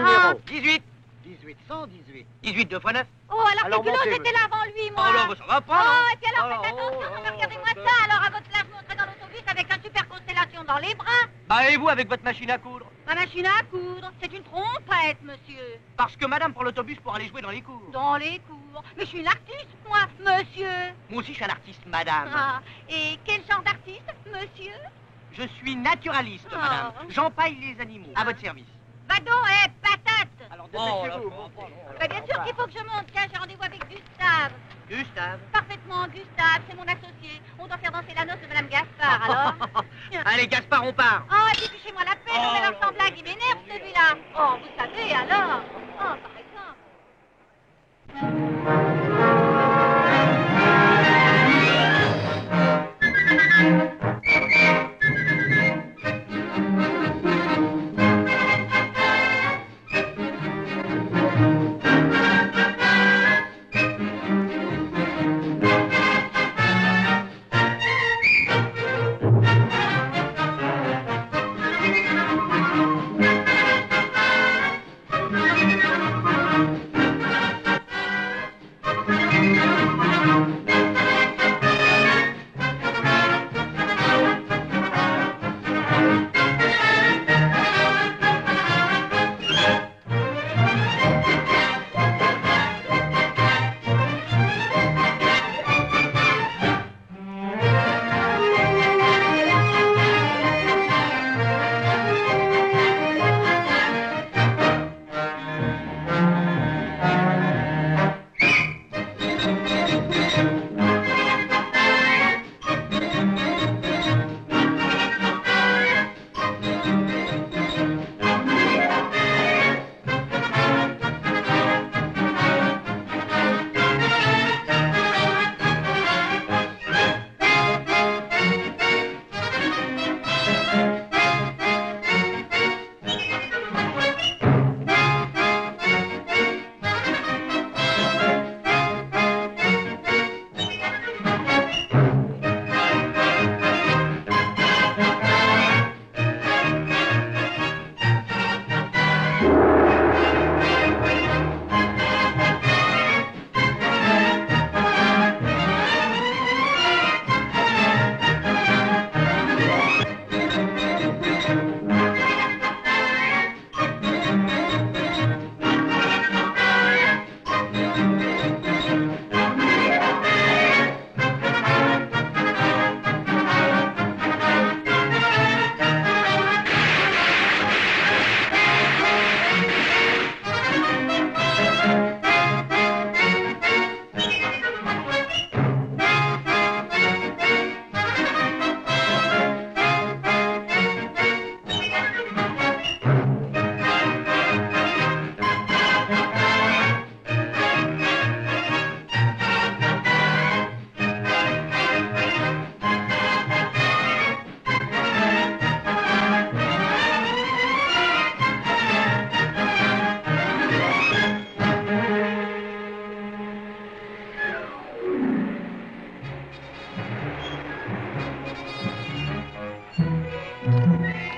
numéro? 18. 18, 118. 18 2 fois 9. Oh, alors Alors, quel culot, montez, j'étais là avant lui, moi. Oh là, bah, ça va pas, Oh, non? et puis alors, Oh, faites attention, oh, regardez-moi oh, ça. Alors, à votre place, vous entrez dans l'autobus avec un super constellation dans les bras. Bah, et vous, avec votre machine à coudre? Ma machine à coudre, c'est une trompette, monsieur. Parce que madame prend l'autobus pour aller jouer dans les cours. Dans les cours. Mais je suis une artiste, moi, monsieur. Moi aussi, je suis un artiste, madame. Ah, et quel genre d'artiste, monsieur? Je suis naturaliste, Oh. madame. J'empaille les animaux. À votre service. Va donc, hé, patate. Alors, Oh, dépêchez-vous. là, montez. Bah, bien sûr qu'il faut que je monte. Tiens, j'ai rendez-vous avec Gustave. Gustave. Parfaitement, Gustave, c'est mon associé. On doit faire danser la noce de Madame Gaspard, alors. Allez, Gaspard, on part. Oh, et puis fichez-moi la paix, on mélange sans blague, il m'énerve celui-là. Oh, vous savez, alors. Oh, par exemple.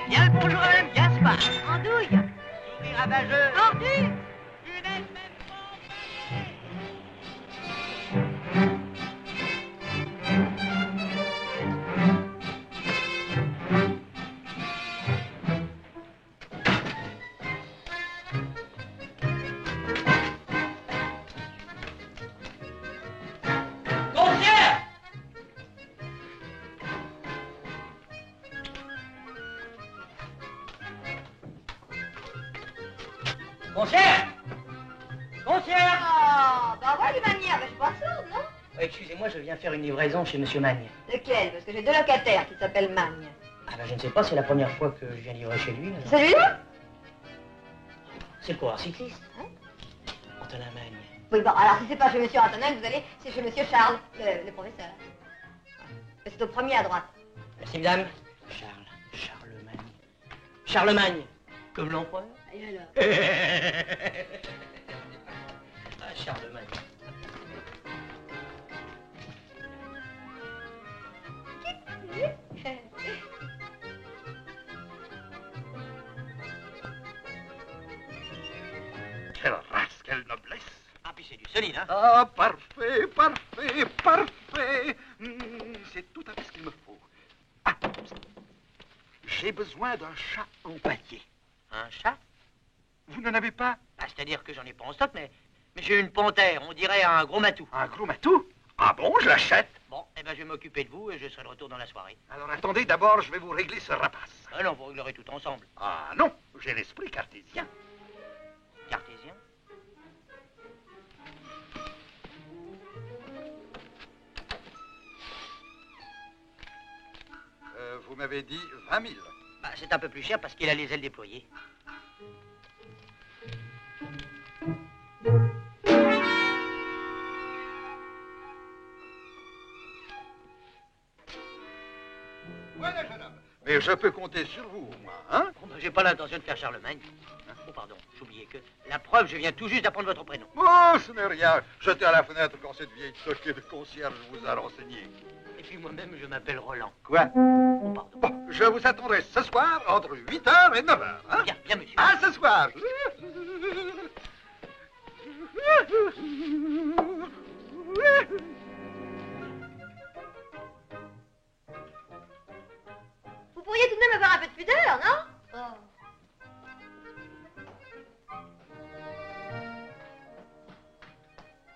Bien le bonjour à madame Gaspard. Andouille. Sourire ravageux. Ordu. Punaise, même pas emballé. Concierge! Concierge! Concierge! Oh, bah ouais, les manières, mais je suis pas sourde, non? Excusez-moi, je viens faire une livraison chez Monsieur Magne. Lequel? Parce que j'ai deux locataires qui s'appellent Magne. Ah ben je ne sais pas, c'est la première fois que je viens livrer chez lui. C'est celui-là? C'est le coureur cycliste. Hein? Antonin Magne. Oui, bon, alors si c'est pas chez Monsieur Antonin, vous allez, c'est chez Monsieur Charles, le professeur. Mais c'est au premier à droite. Merci, madame. Charlemagne. Charlemagne, comme l'empereur. Et alors? Ah, Charlemagne. solide, hein? Ah, parfait, parfait, parfait. C'est tout à fait ce qu'il me faut. Ah, j'ai besoin d'un chat empaillé. Un chat? Vous n'en avez pas? Ah, c'est-à-dire que j'en ai pas en stock, mais j'ai une panthère, on dirait un gros matou. Un gros matou? Ah bon, je l'achète. Bon, eh ben je vais m'occuper de vous et je serai de retour dans la soirée. Alors attendez, d'abord, je vais vous régler ce rapace. Ah non, vous réglerez tout ensemble. Ah non, j'ai l'esprit cartésien. Cartésien? Vous m'avez dit 20 000. Bah, c'est un peu plus cher parce qu'il a les ailes déployées. Voilà, jeune homme. Mais je peux compter sur vous, moi, hein? Bon, ben, j'ai pas l'intention de faire Charlemagne. Oh, pardon, j'oubliais que... La preuve, je viens tout juste d'apprendre votre prénom. Oh, ce n'est rien. J'étais à la fenêtre quand cette vieille toquée de concierge vous a renseigné. Et puis moi-même, je m'appelle Roland. Quoi? Oh, pardon. Bon, je vous attendrai ce soir entre 8h et 9h, hein? Bien, bien, monsieur. À ce soir. Vous pourriez tout de même avoir un peu de pudeur, non? Oh.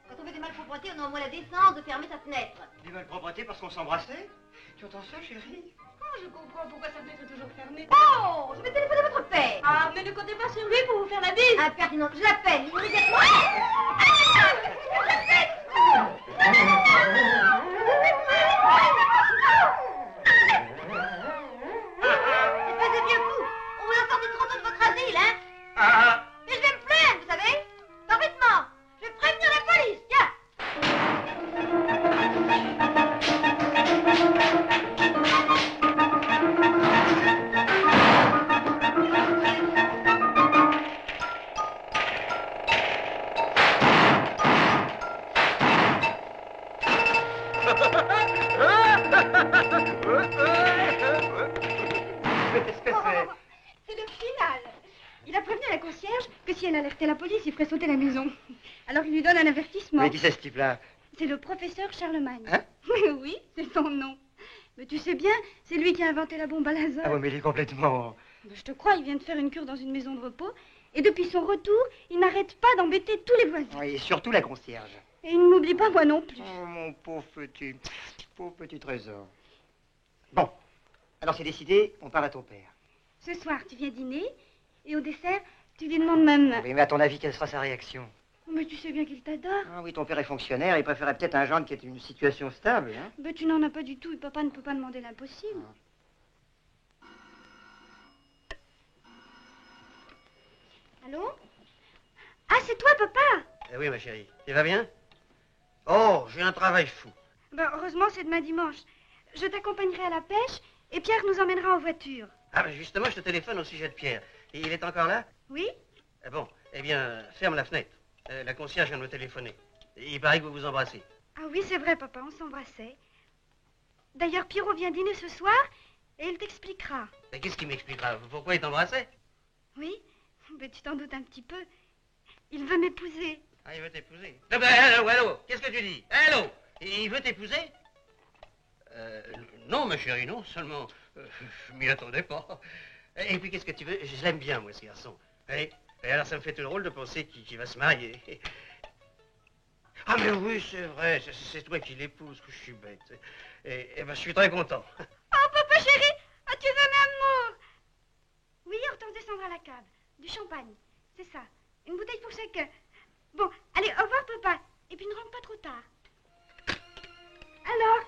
Quand on fait des malpropretés, on a au moins la décence de fermer sa fenêtre. Des malpropretés parce qu'on s'embrassait? Tu entends ça, chérie? Je comprends pourquoi sa fenêtre est toujours fermée. Oh, je vais téléphoner à votre père. Ah, mais ne comptez pas sur lui pour vous faire la bise. Impertinente, je l'appelle immédiatement. Espèce de vieux fou, on vous a sorti trop tôt de votre asile, hein? Mais je vais me plaindre, vous savez? Parfaitement. Je vais prévenir la police, tiens. Qu'est-ce que c'est? C'est le final. Il a prévenu la concierge que si elle alertait la police, il ferait sauter la maison. Alors il lui donne un avertissement. Mais qui c'est ce type-là? C'est le professeur Charlemagne. Hein? Oui, c'est son nom. Mais tu sais bien, c'est lui qui a inventé la bombe à laser. Ah ouais, mais il est complètement... Je te crois, il vient de faire une cure dans une maison de repos. Et depuis son retour, il n'arrête pas d'embêter tous les voisins. Oui, et surtout la concierge. Et il ne m'oublie pas moi non plus. Oh, mon pauvre petit trésor. Bon, alors c'est décidé, on parle à ton père. Ce soir, tu viens dîner. Et au dessert, tu lui demandes même... Oui, mais à ton avis, quelle sera sa réaction? Mais tu sais bien qu'il t'adore. Ah oui, ton père est fonctionnaire, il préférait peut-être un gendre qui ait une situation stable, hein? Mais tu n'en as pas du tout et papa ne peut pas demander l'impossible. Allô? Ah, c'est toi, papa? Eh oui, ma chérie. Tu vas bien? Oh, j'ai un travail fou. Ben, heureusement, c'est demain dimanche. Je t'accompagnerai à la pêche et Pierre nous emmènera en voiture. Ah, ben justement, je te téléphone au sujet de Pierre. Et il est encore là? Oui? Bon, eh bien, ferme la fenêtre. La concierge vient de me téléphoner. Il paraît que vous vous embrassez. Ah oui, c'est vrai, papa, on s'embrassait. D'ailleurs, Pierrot vient dîner ce soir et il t'expliquera. Mais qu'est-ce qu'il m'expliquera? Pourquoi il t'embrassait? Oui? Mais tu t'en doutes un petit peu. Il veut m'épouser. Ah, il veut t'épouser? Non, ben, allô, qu'est-ce que tu dis? Allô? Il veut t'épouser? Non, ma chérie, non, seulement, je m'y attendais pas. Et puis, qu'est-ce que tu veux? Je l'aime bien, moi, ce garçon. Et alors, ça me fait tout drôle de penser qu'il va se marier. Ah, mais oui, c'est vrai, c'est toi qui l'épouses, que je suis bête. Et ben, je suis très content. Oh, papa chéri, ah, tu es un amour. Oui, Hortense descendra à la cave. Du champagne, c'est ça. Une bouteille pour chacun. Bon, allez, au revoir, papa. Et puis ne rentre pas trop tard. Alors,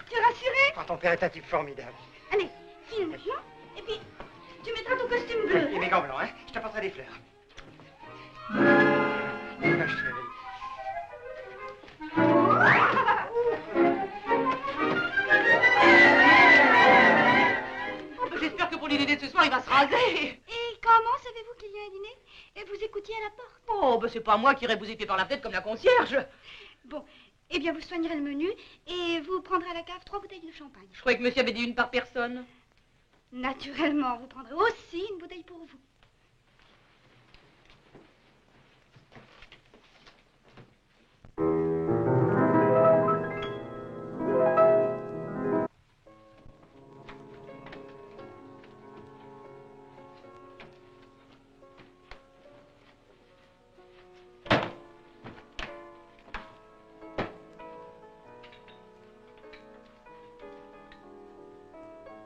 tu es rassuré? Ah, ton père est un type formidable. Allez, file maintenant. Et puis, tu mettras ton costume bleu. Et mes gants blancs, hein? Je t'apporterai des fleurs. Ma chérie. Oh, ben, j'espère que pour le dîner de ce soir, il va se raser. Et comment savez-vous qu'il y a un dîner? Et vous écoutiez à la porte? Oh, ben c'est pas moi qui irai vous épier par la tête comme la concierge. Bon, eh bien, vous soignerez le menu et vous prendrez à la cave 3 bouteilles de champagne. Je croyais que monsieur avait dit une par personne. Naturellement, vous prendrez aussi une bouteille pour vous.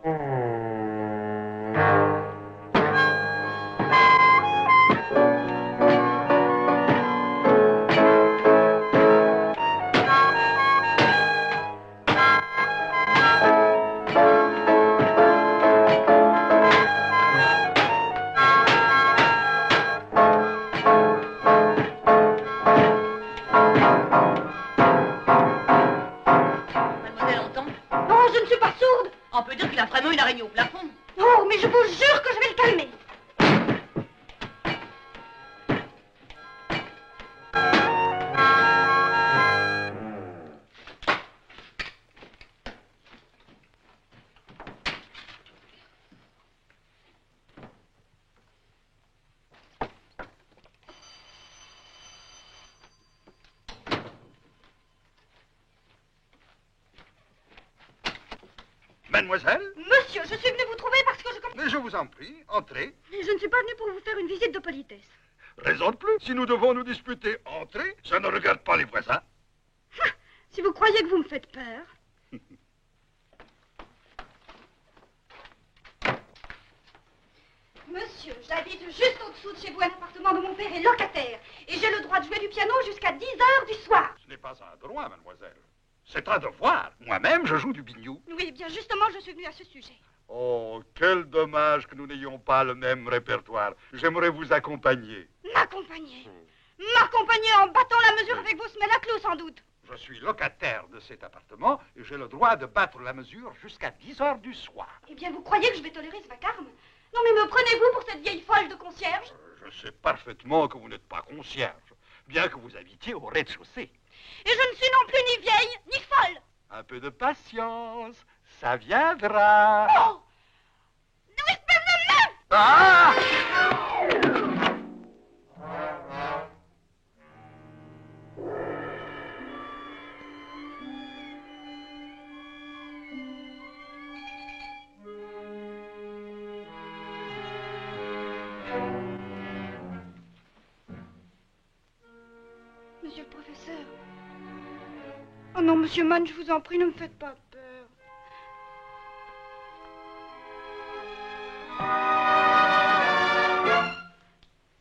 Mademoiselle entend? Non, je ne suis pas sourde. On peut dire qu'il a vraiment une araignée au plafond. Oh, mais je vous jure que je vais le calmer. Mademoiselle, Monsieur, je suis venue vous trouver parce que je... mais je vous en prie, entrez. Je ne suis pas venue pour vous faire une visite de politesse. Raison de plus. Si nous devons nous disputer, entrez. Ça ne regarde pas les voisins. Si vous croyez que vous me faites peur. Monsieur, j'habite juste au-dessous de chez vous. Un appartement de mon père est locataire. Et j'ai le droit de jouer du piano jusqu'à 10 heures du soir. Ce n'est pas un droit, mademoiselle. C'est un devoir. Moi-même, je joue du biniou. Oui, bien justement, je suis venue à ce sujet. Oh, quel dommage que nous n'ayons pas le même répertoire. J'aimerais vous accompagner. M'accompagner. M'accompagner en battant la mesure avec vos semelles à clous, sans doute. Je suis locataire de cet appartement et j'ai le droit de battre la mesure jusqu'à 10 heures du soir. Eh bien, vous croyez que je vais tolérer ce vacarme? Non, mais me prenez-vous pour cette vieille folle de concierge? Je sais parfaitement que vous n'êtes pas concierge, bien que vous habitiez au rez-de-chaussée. Et je ne suis non plus ni vieille, ni folle. Un peu de patience, ça viendra. Oh! Non, espèce de meuf! Ah! Monsieur le professeur. Oh non, monsieur Mann, je vous en prie, ne me faites pas peur.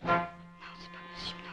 Non, c'est pas possible, non.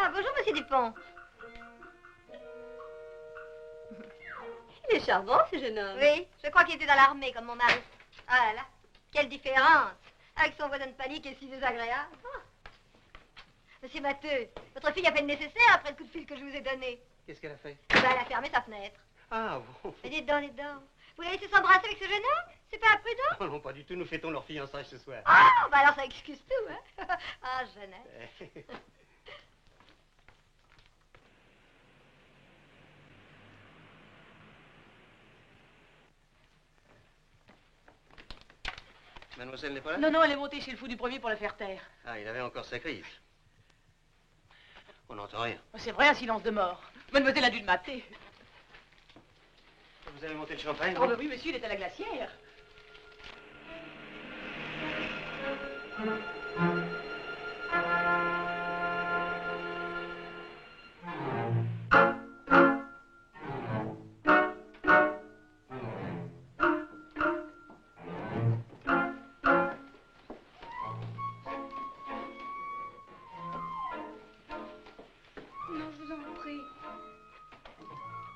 Ah, bonjour, monsieur Dupont. Il est charmant, ce jeune homme. Oui, je crois qu'il était dans l'armée, comme mon mari. Ah là là, quelle différence avec son voisin de palier qui est si désagréable. Oh. Monsieur Matteux, votre fille a fait le nécessaire après le coup de fil que je vous ai donné. Qu'est-ce qu'elle a fait? Ben, elle a fermé sa fenêtre. Ah bon? Mais dites donc, dites donc. Vous l'avez laissé s'embrasser avec ce jeune homme? C'est pas imprudent? Oh non, pas du tout. Nous fêtons leur fiançailles ce soir. Ah, bah alors ça excuse tout, hein. Ah, jeunesse. Mademoiselle n'est pas là? Non, non, elle est montée chez le fou du premier pour la faire taire. Ah, il avait encore sa crise. On n'entend rien. C'est vrai, un silence de mort. Mademoiselle a dû le mater. Vous avez monté le champagne? Oh, ben oui, monsieur, il est à la glacière.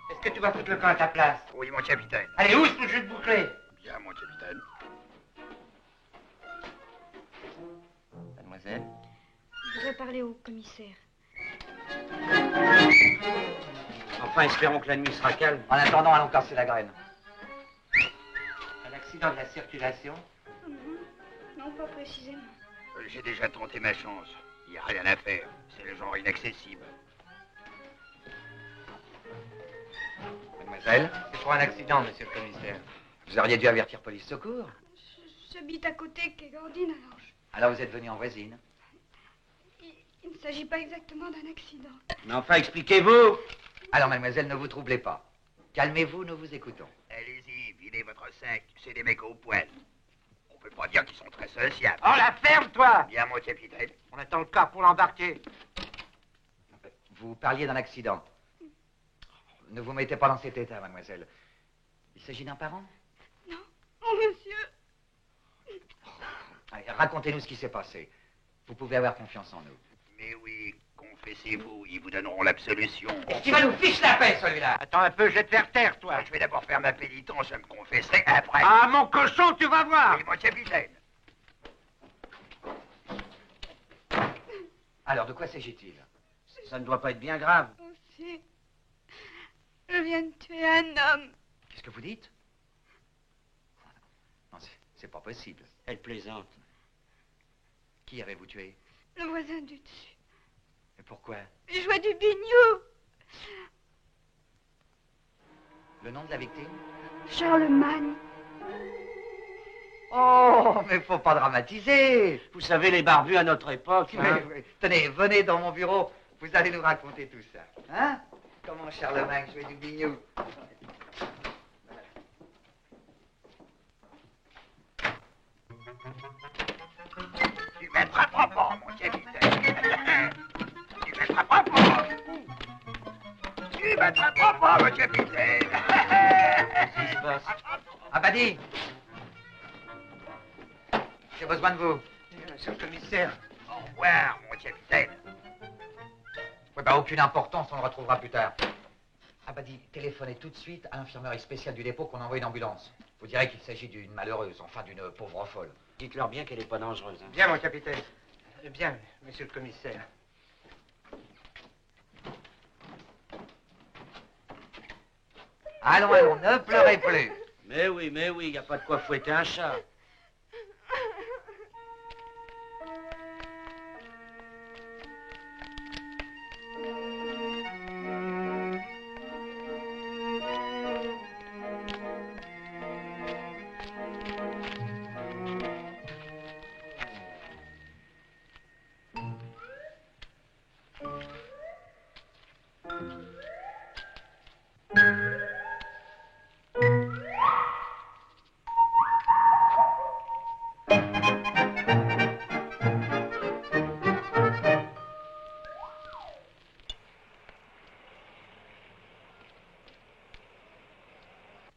Est-ce que tu vas foutre le camp à ta place? Oui, mon capitaine. Allez, où ce jeu de boucler? Bien, mon capitaine. Mademoiselle? Je voudrais parler au commissaire. Enfin, espérons que la nuit sera calme. En attendant, allons casser la graine. Un accident de la circulation? Non, pas précisément. J'ai déjà tenté ma chance. Il n'y a rien à faire. C'est le genre inaccessible. Mademoiselle, C'est pour un accident, monsieur le commissaire. vous auriez dû avertir police secours. J'habite à côté, quai Gordine, Alors vous êtes venu en voisine. il ne s'agit pas exactement d'un accident. Mais enfin, expliquez-vous. Alors mademoiselle, ne vous troublez pas. Calmez-vous, nous vous écoutons. Allez-y, videz votre sac. C'est des mecs au poil. On peut pas dire qu'ils sont très sociables. Oh, la ferme, toi! Bien, mon capitaine. On attend le car pour l'embarquer. Vous parliez d'un accident. Ne vous mettez pas dans cet état, mademoiselle. Il s'agit d'un parent? Oh, monsieur. Allez, racontez-nous ce qui s'est passé. Vous pouvez avoir confiance en nous. Mais oui, confessez-vous, ils vous donneront l'absolution. Tu vas nous fiche la paix, celui-là. Attends un peu, je vais te faire taire, toi. Je vais d'abord faire ma pénitence, je me confesserai après. Ah, mon cochon, tu vas voir. Oui, mon capitaine. Alors, de quoi s'agit-il? Ça ne doit pas être bien grave. Aussi, je viens de tuer un homme. Qu'est-ce que vous dites? Non, c'est pas possible. Elle plaisante. Qui avez-vous tué? Le voisin du dessus. Et pourquoi? Il jouait du biniou. Le nom de la victime? Charlemagne. Oh, mais faut pas dramatiser. Vous savez, les barbus à notre époque, hein. Mais, tenez, venez dans mon bureau. Vous allez nous raconter tout ça. Hein? Comment Charlemagne jouait du biniou? Tu m'attraperas pas, mon capitaine. Tu m'attraperas pas. Tu m'attraperas pas, mon capitaine. Qu'est-ce qui se passe? Abadi! J'ai besoin de vous. Monsieur le commissaire. Au revoir, mon capitaine. Oui, bah, aucune importance, on le retrouvera plus tard. Abadi, téléphonez tout de suite à l'infirmerie spéciale du dépôt qu'on envoie une ambulance. Vous direz qu'il s'agit d'une malheureuse, enfin d'une pauvre folle. Dites-leur bien qu'elle n'est pas dangereuse. Hein. Bien, mon capitaine. Bien, monsieur le commissaire. Allons, allons, ne pleurez plus. Mais oui, il n'y a pas de quoi fouetter un chat.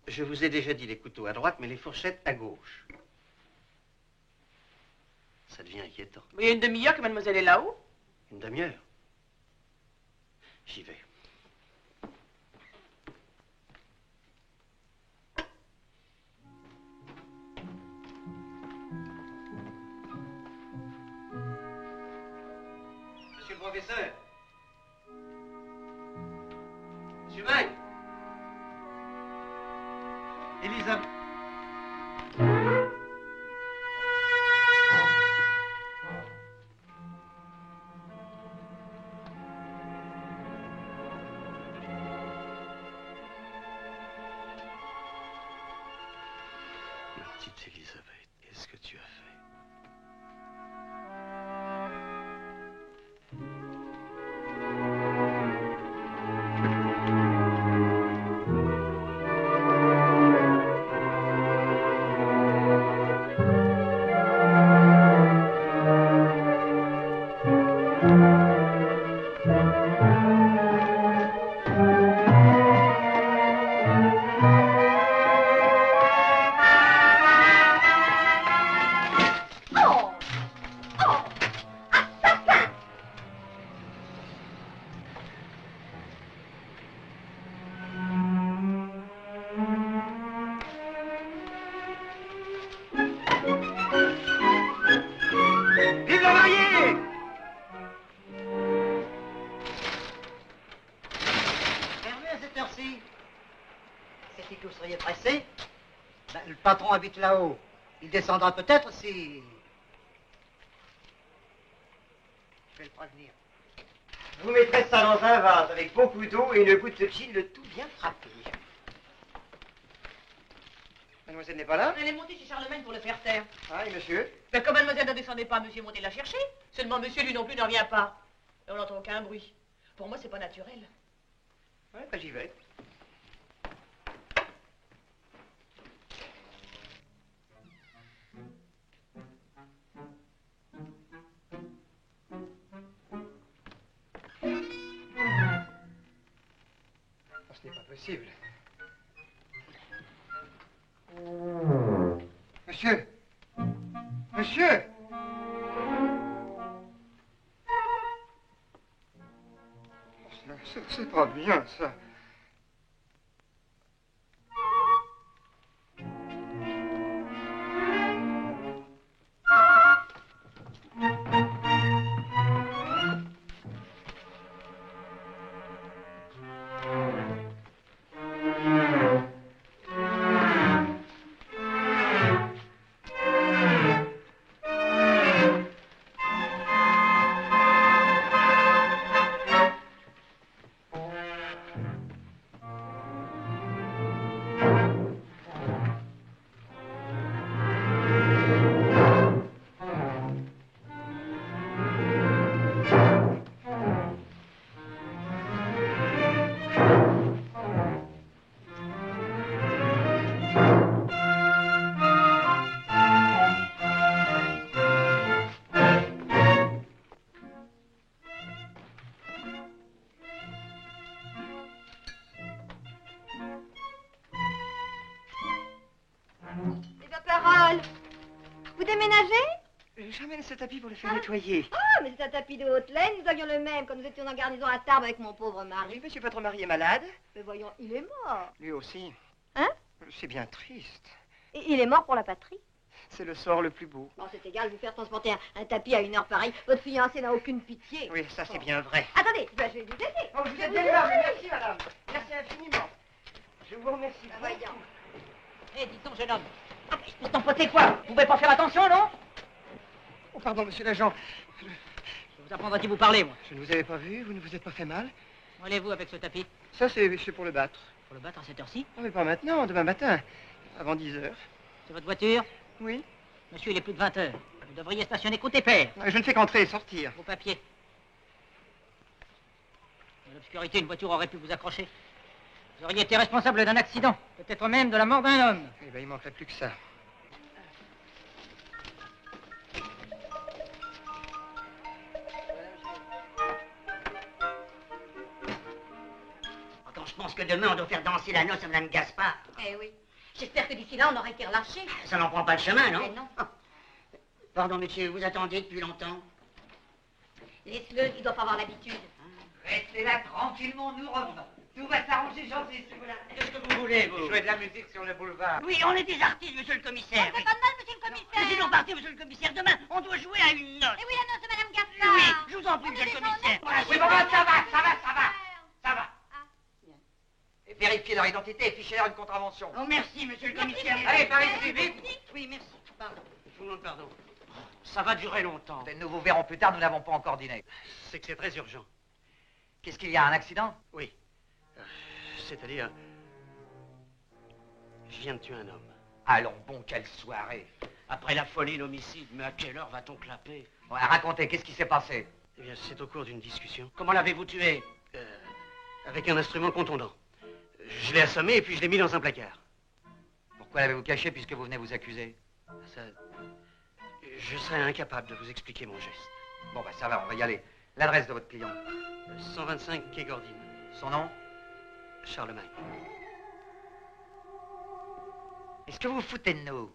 Je vous ai déjà dit les couteaux à droite, mais les fourchettes à gauche. Ça devient inquiétant. Il y a une demi-heure que mademoiselle est là-haut. Une demi-heure. J'y vais. Monsieur le professeur. Monsieur Mike. Elisabeth. Ma petite Elisabeth, qu'est-ce que tu as fait? Vive la mariée! Fermé à cette heure-ci. C'était que vous seriez pressé. Ben, le patron habite là-haut. Il descendra peut-être si... Je vais le prévenir. Vous mettrez ça dans un vase avec beaucoup d'eau et une goutte de gin, le tout bien frappé. Mademoiselle n'est pas là? Elle est montée chez Charlemagne pour le faire taire. Ah, et monsieur? Mais comme mademoiselle ne descendait pas, monsieur est monté la chercher. Seulement monsieur, lui non plus, ne revient pas. Et on n'entend aucun bruit. Pour moi, c'est pas naturel. Ouais, bah j'y vais. Oh, ce n'est pas possible. Monsieur! Monsieur! C'est pas bien, ça. Les Parole, vous déménagez? J'amène ce tapis pour le faire nettoyer. Ah, mais c'est un tapis de haute laine. Nous avions le même quand nous étions en garnison à Tarbes avec mon pauvre mari. Oui, monsieur votre mari est malade? Mais voyons, il est mort. Lui aussi. Hein? C'est bien triste. Et il est mort pour la patrie. C'est le sort le plus beau. Bon, c'est égal, vous faire transporter un tapis à une heure pareille. Votre fiancé n'a aucune pitié. Oui, ça c'est bien vrai. Attendez, ben, je vais vous aider. Oh, vous Je êtes vais bien aimable, aider. merci madame. Merci infiniment. Je vous remercie. Ben, voyons. Eh, dis donc, jeune homme. Ah, mais je peux t'empoter quoi? Vous pouvez pas faire attention, non? Oh, pardon, monsieur l'agent. Je vous apprendre à qui vous parlez, moi. Je ne vous avais pas vu, vous ne vous êtes pas fait mal? Où allez-vous avec ce tapis? Ça, c'est pour le battre. Pour le battre à cette heure-ci? Oh, mais pas maintenant, demain matin. Avant 10 heures. C'est votre voiture? Oui. Monsieur, il est plus de 20 heures. Vous devriez stationner côté père. Je ne fais qu'entrer et sortir. Vos papiers. Dans l'obscurité, une voiture aurait pu vous accrocher. Vous auriez été responsable d'un accident, peut-être même de la mort d'un homme. Eh ben, il manquerait plus que ça. Quand je pense que demain, on doit faire danser la noce à Mme Gaspard. Eh oui. J'espère que d'ici là, on aurait été relâchés. Ça n'en prend pas le chemin, non? Mais non. Pardon, monsieur, vous attendiez depuis longtemps? Laisse-le, ils doivent avoir l'habitude. Restez là tranquillement, nous revenons. Tout va s'arranger, j'en suis sûr. Qu'est-ce que vous voulez, vous? Jouer de la musique sur le boulevard. Oui, on est des artistes, monsieur le commissaire. C'est pas de mal, monsieur le commissaire. Laissez-nous partir, monsieur le commissaire. Demain, on doit jouer à une note. Et oui, la note de Madame Gaspard. Oui, je vous en prie, monsieur le commissaire. Oui, bon, ça va. Et vérifiez leur identité et fichez-leur une contravention. Oh, merci, monsieur le commissaire. Allez, par ici, vite. Oui, merci. Pardon. Je vous demande pardon. Ça va durer longtemps. Nous vous verrons plus tard, nous n'avons pas encore dîné. C'est que c'est très urgent. Qu'est-ce qu'il y a, un accident? Oui. C'est-à-dire... Je viens de tuer un homme. Allons, bon, quelle soirée. Après la folie, l'homicide, mais à quelle heure va-t-on clapper? Ouais, racontez, qu'est-ce qui s'est passé? Eh bien, c'est au cours d'une discussion. Comment l'avez-vous tué? Avec un instrument contondant. Je l'ai assommé et puis je l'ai mis dans un placard. Pourquoi l'avez-vous caché puisque vous venez vous accuser? Ça... Je serais incapable de vous expliquer mon geste. Bon, bah ça va, on va y aller. L'adresse de votre client? 125 quai Gordine. Son nom? Charlemagne. Est-ce que vous vous foutez de nous?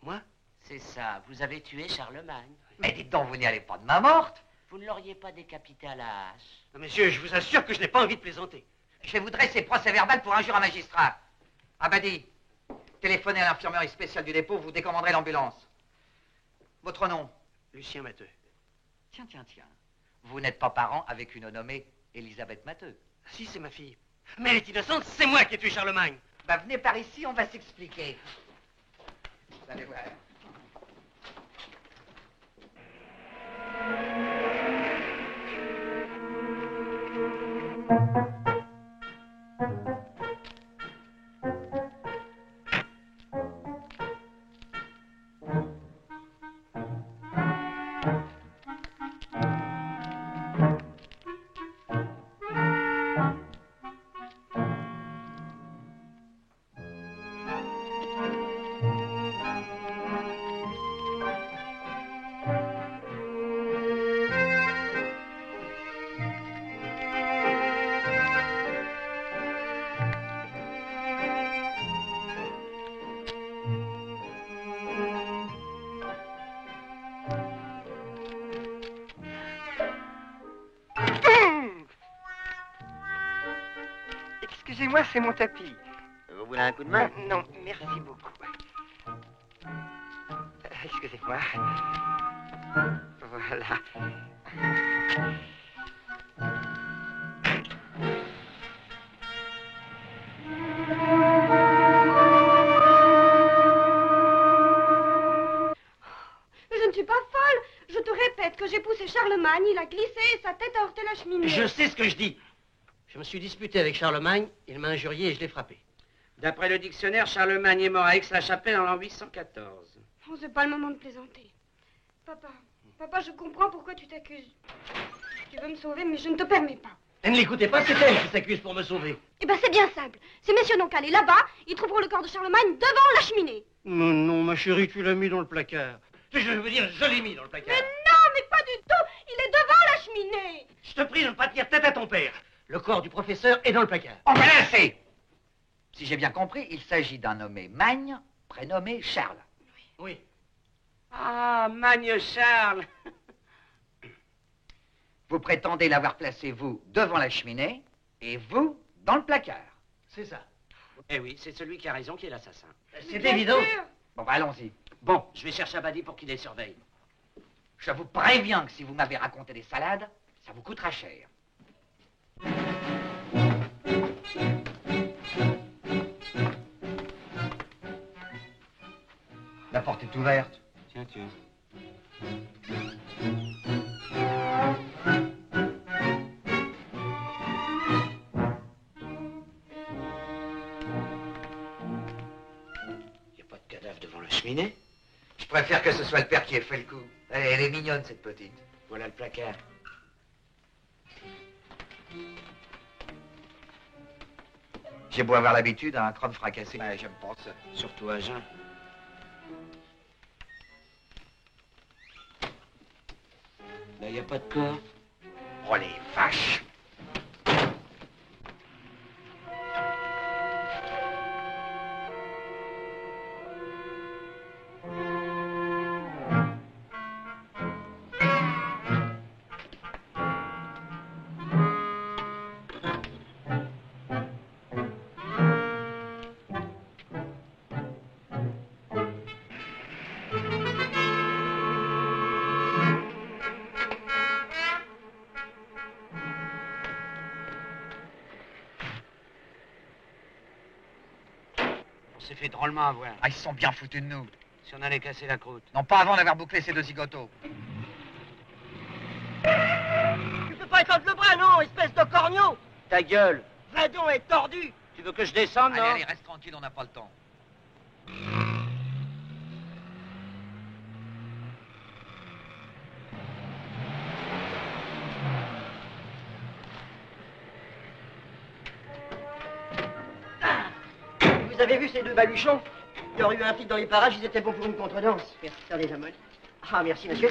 Moi? C'est ça, vous avez tué Charlemagne. Mais dites donc, vous n'y allez pas de main morte. Vous ne l'auriez pas décapité à la hache. Non, monsieur, je vous assure que je n'ai pas envie de plaisanter. Je vais vous dresser procès verbal pour injure à magistrat. Abadi, téléphonez à l'infirmerie spéciale du dépôt, vous décommanderez l'ambulance. Votre nom? Lucien Matteux. Tiens. Vous n'êtes pas parent avec une nommée Elisabeth Matteux? Si, c'est ma fille. Mais elle est innocente, c'est moi qui ai tué Charlemagne. Bah, venez par ici, on va s'expliquer. Vous allez voir. Excusez-moi, c'est mon tapis. Vous voulez un coup de main? Non, merci beaucoup. Excusez-moi. Voilà. Mais je ne suis pas folle. Je te répète que j'ai poussé Charlemagne, il a glissé et sa tête a heurté la cheminée. Je sais ce que je dis. Je me suis disputé avec Charlemagne, il m'a injurié et je l'ai frappé. D'après le dictionnaire, Charlemagne est mort à Aix-la-Chapelle en l'an 814. Oh, c'est pas le moment de plaisanter. Papa, je comprends pourquoi tu t'accuses. Tu veux me sauver, mais je ne te permets pas. Et ne l'écoutez pas, c'est elle qui s'accuse pour me sauver. Eh ben, c'est bien simple. Ces messieurs n'ont qu'à aller là-bas, ils trouveront le corps de Charlemagne devant la cheminée. Mais non, ma chérie, tu l'as mis dans le placard. Je veux dire, je l'ai mis dans le placard. Mais non, mais pas du tout. Il est devant la cheminée. Je te prie de ne pas tenir tête à ton père. Le corps du professeur est dans le placard. On va laisser. Si j'ai bien compris, il s'agit d'un nommé Magne, prénommé Charles. Oui. Ah, Magne Charles. Vous prétendez l'avoir placé, vous, devant la cheminée, et vous, dans le placard. C'est ça. Eh oui, c'est celui qui a raison qui est l'assassin. C'est évident. Bon, bah, allons-y. Bon, je vais chercher Abadi pour qu'il les surveille. Je vous préviens que si vous m'avez raconté des salades, ça vous coûtera cher. La porte est ouverte. Tiens. Il n'y a pas de cadavre devant la cheminée. Je préfère que ce soit le père qui ait fait le coup. Elle est mignonne, cette petite. Voilà le placard. J'ai beau avoir l'habitude, un crâne fracassé. Ouais, j'aime pas ça. Surtout à jeun. Là, il n'y a pas de corps. Oh, les vaches! s'est fait drôlement avoir. Ah, ils se sont bien foutus de nous. Si on allait casser la croûte. Non, pas avant d'avoir bouclé ces deux zigotos. Tu peux pas étendre le bras, non, espèce de corneau. Ta gueule. Vadon est tordu. Tu veux que je descende, Allez, non? allez, reste tranquille, on n'a pas le temps. Vous avez vu ces deux baluchons? Il y aurait eu un flic dans les parages, ils étaient bons pour une contredanse. Merci, regardez la molle. Ah, merci, monsieur.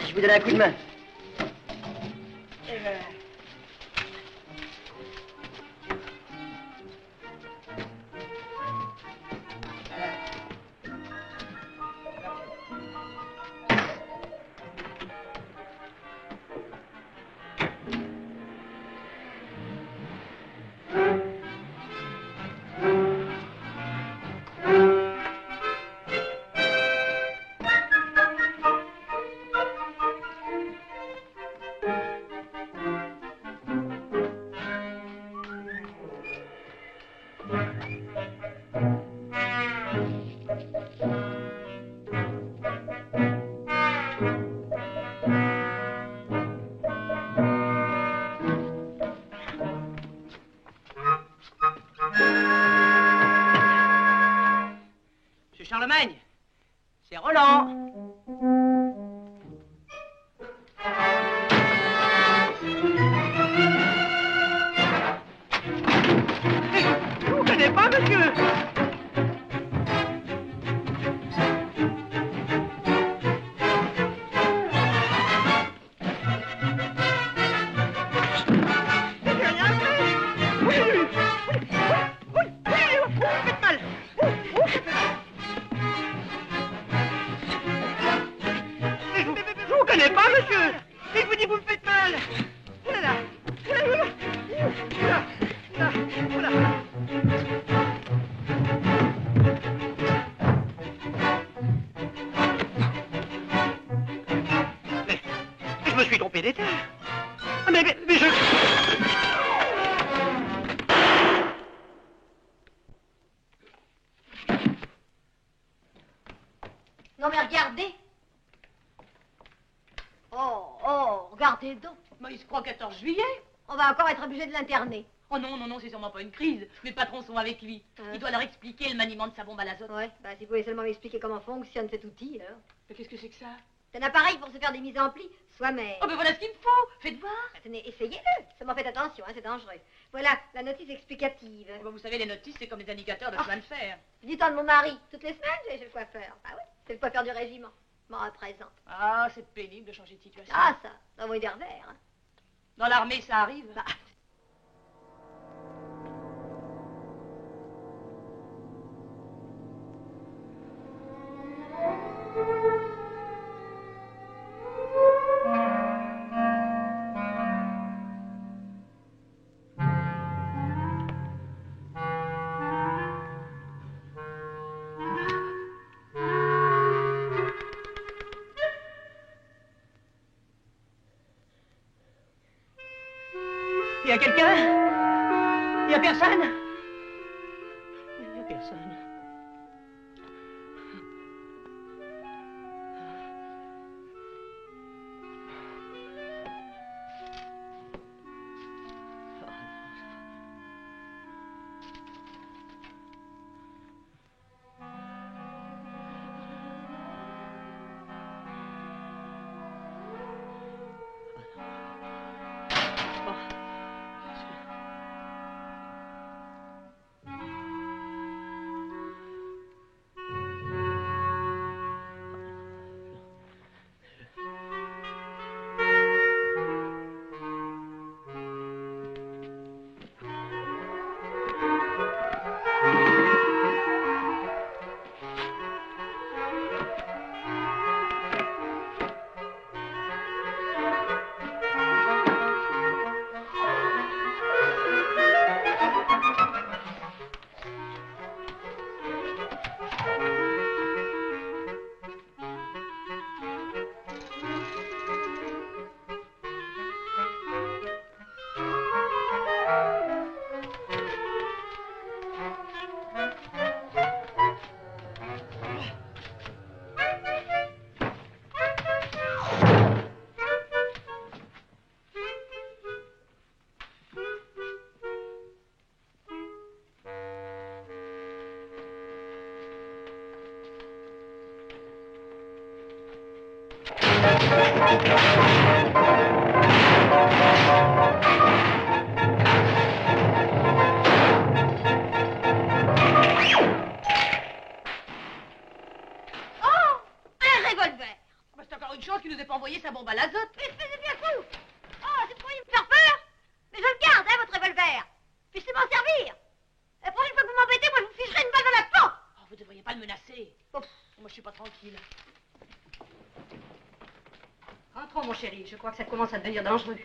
Je vous donne un coup de main. Et voilà. Charlemagne, c'est Roland. Je vous connais pas, monsieur. Je me suis trompé d'état. Mais je... Non mais regardez. Oh, regardez donc. Mais il se croit 14 juillet. On va encore être obligé de l'interner. Oh non, non, non, c'est sûrement pas une crise. Mes patrons sont avec lui. Il doit leur expliquer le maniement de sa bombe à l'azote. Ouais, bah si vous pouvez seulement m'expliquer comment fonctionne cet outil, alors. Mais qu'est-ce que c'est que ça? C'est un appareil pour se faire des mises en pli soi-même. Oh, ben voilà ce qu'il me faut. Faites voir. Tenez, essayez-le. Seulement faites attention, hein, c'est dangereux. Voilà, la notice explicative. Oh, ben, vous savez, les notices, c'est comme les indicateurs de chemin de fer. Dites-en de mon mari. Toutes les semaines, j'ai chez le coiffeur. Ah oui, c'est le coiffeur du régiment. Je m'en représente. Ah, c'est pénible de changer de situation. Ah, ça va vous dire vert. Hein. Dans l'armée, ça arrive. Bah. Il y a quelqu'un? Il y a personne? Il y a personne. Qui nous ait pas envoyé sa bombe à l'azote. Mais c'est bien fou. Oh, c'est pour me faire peur. Mais je le garde, hein, votre revolver. Puis je sais m'en servir. La prochaine fois que vous m'embêtez, moi je vous ficherai une balle dans la peau. Oh, vous devriez pas le menacer. Ouf. Moi je suis pas tranquille. Rentrons, mon chéri. Je crois que ça commence à devenir dangereux.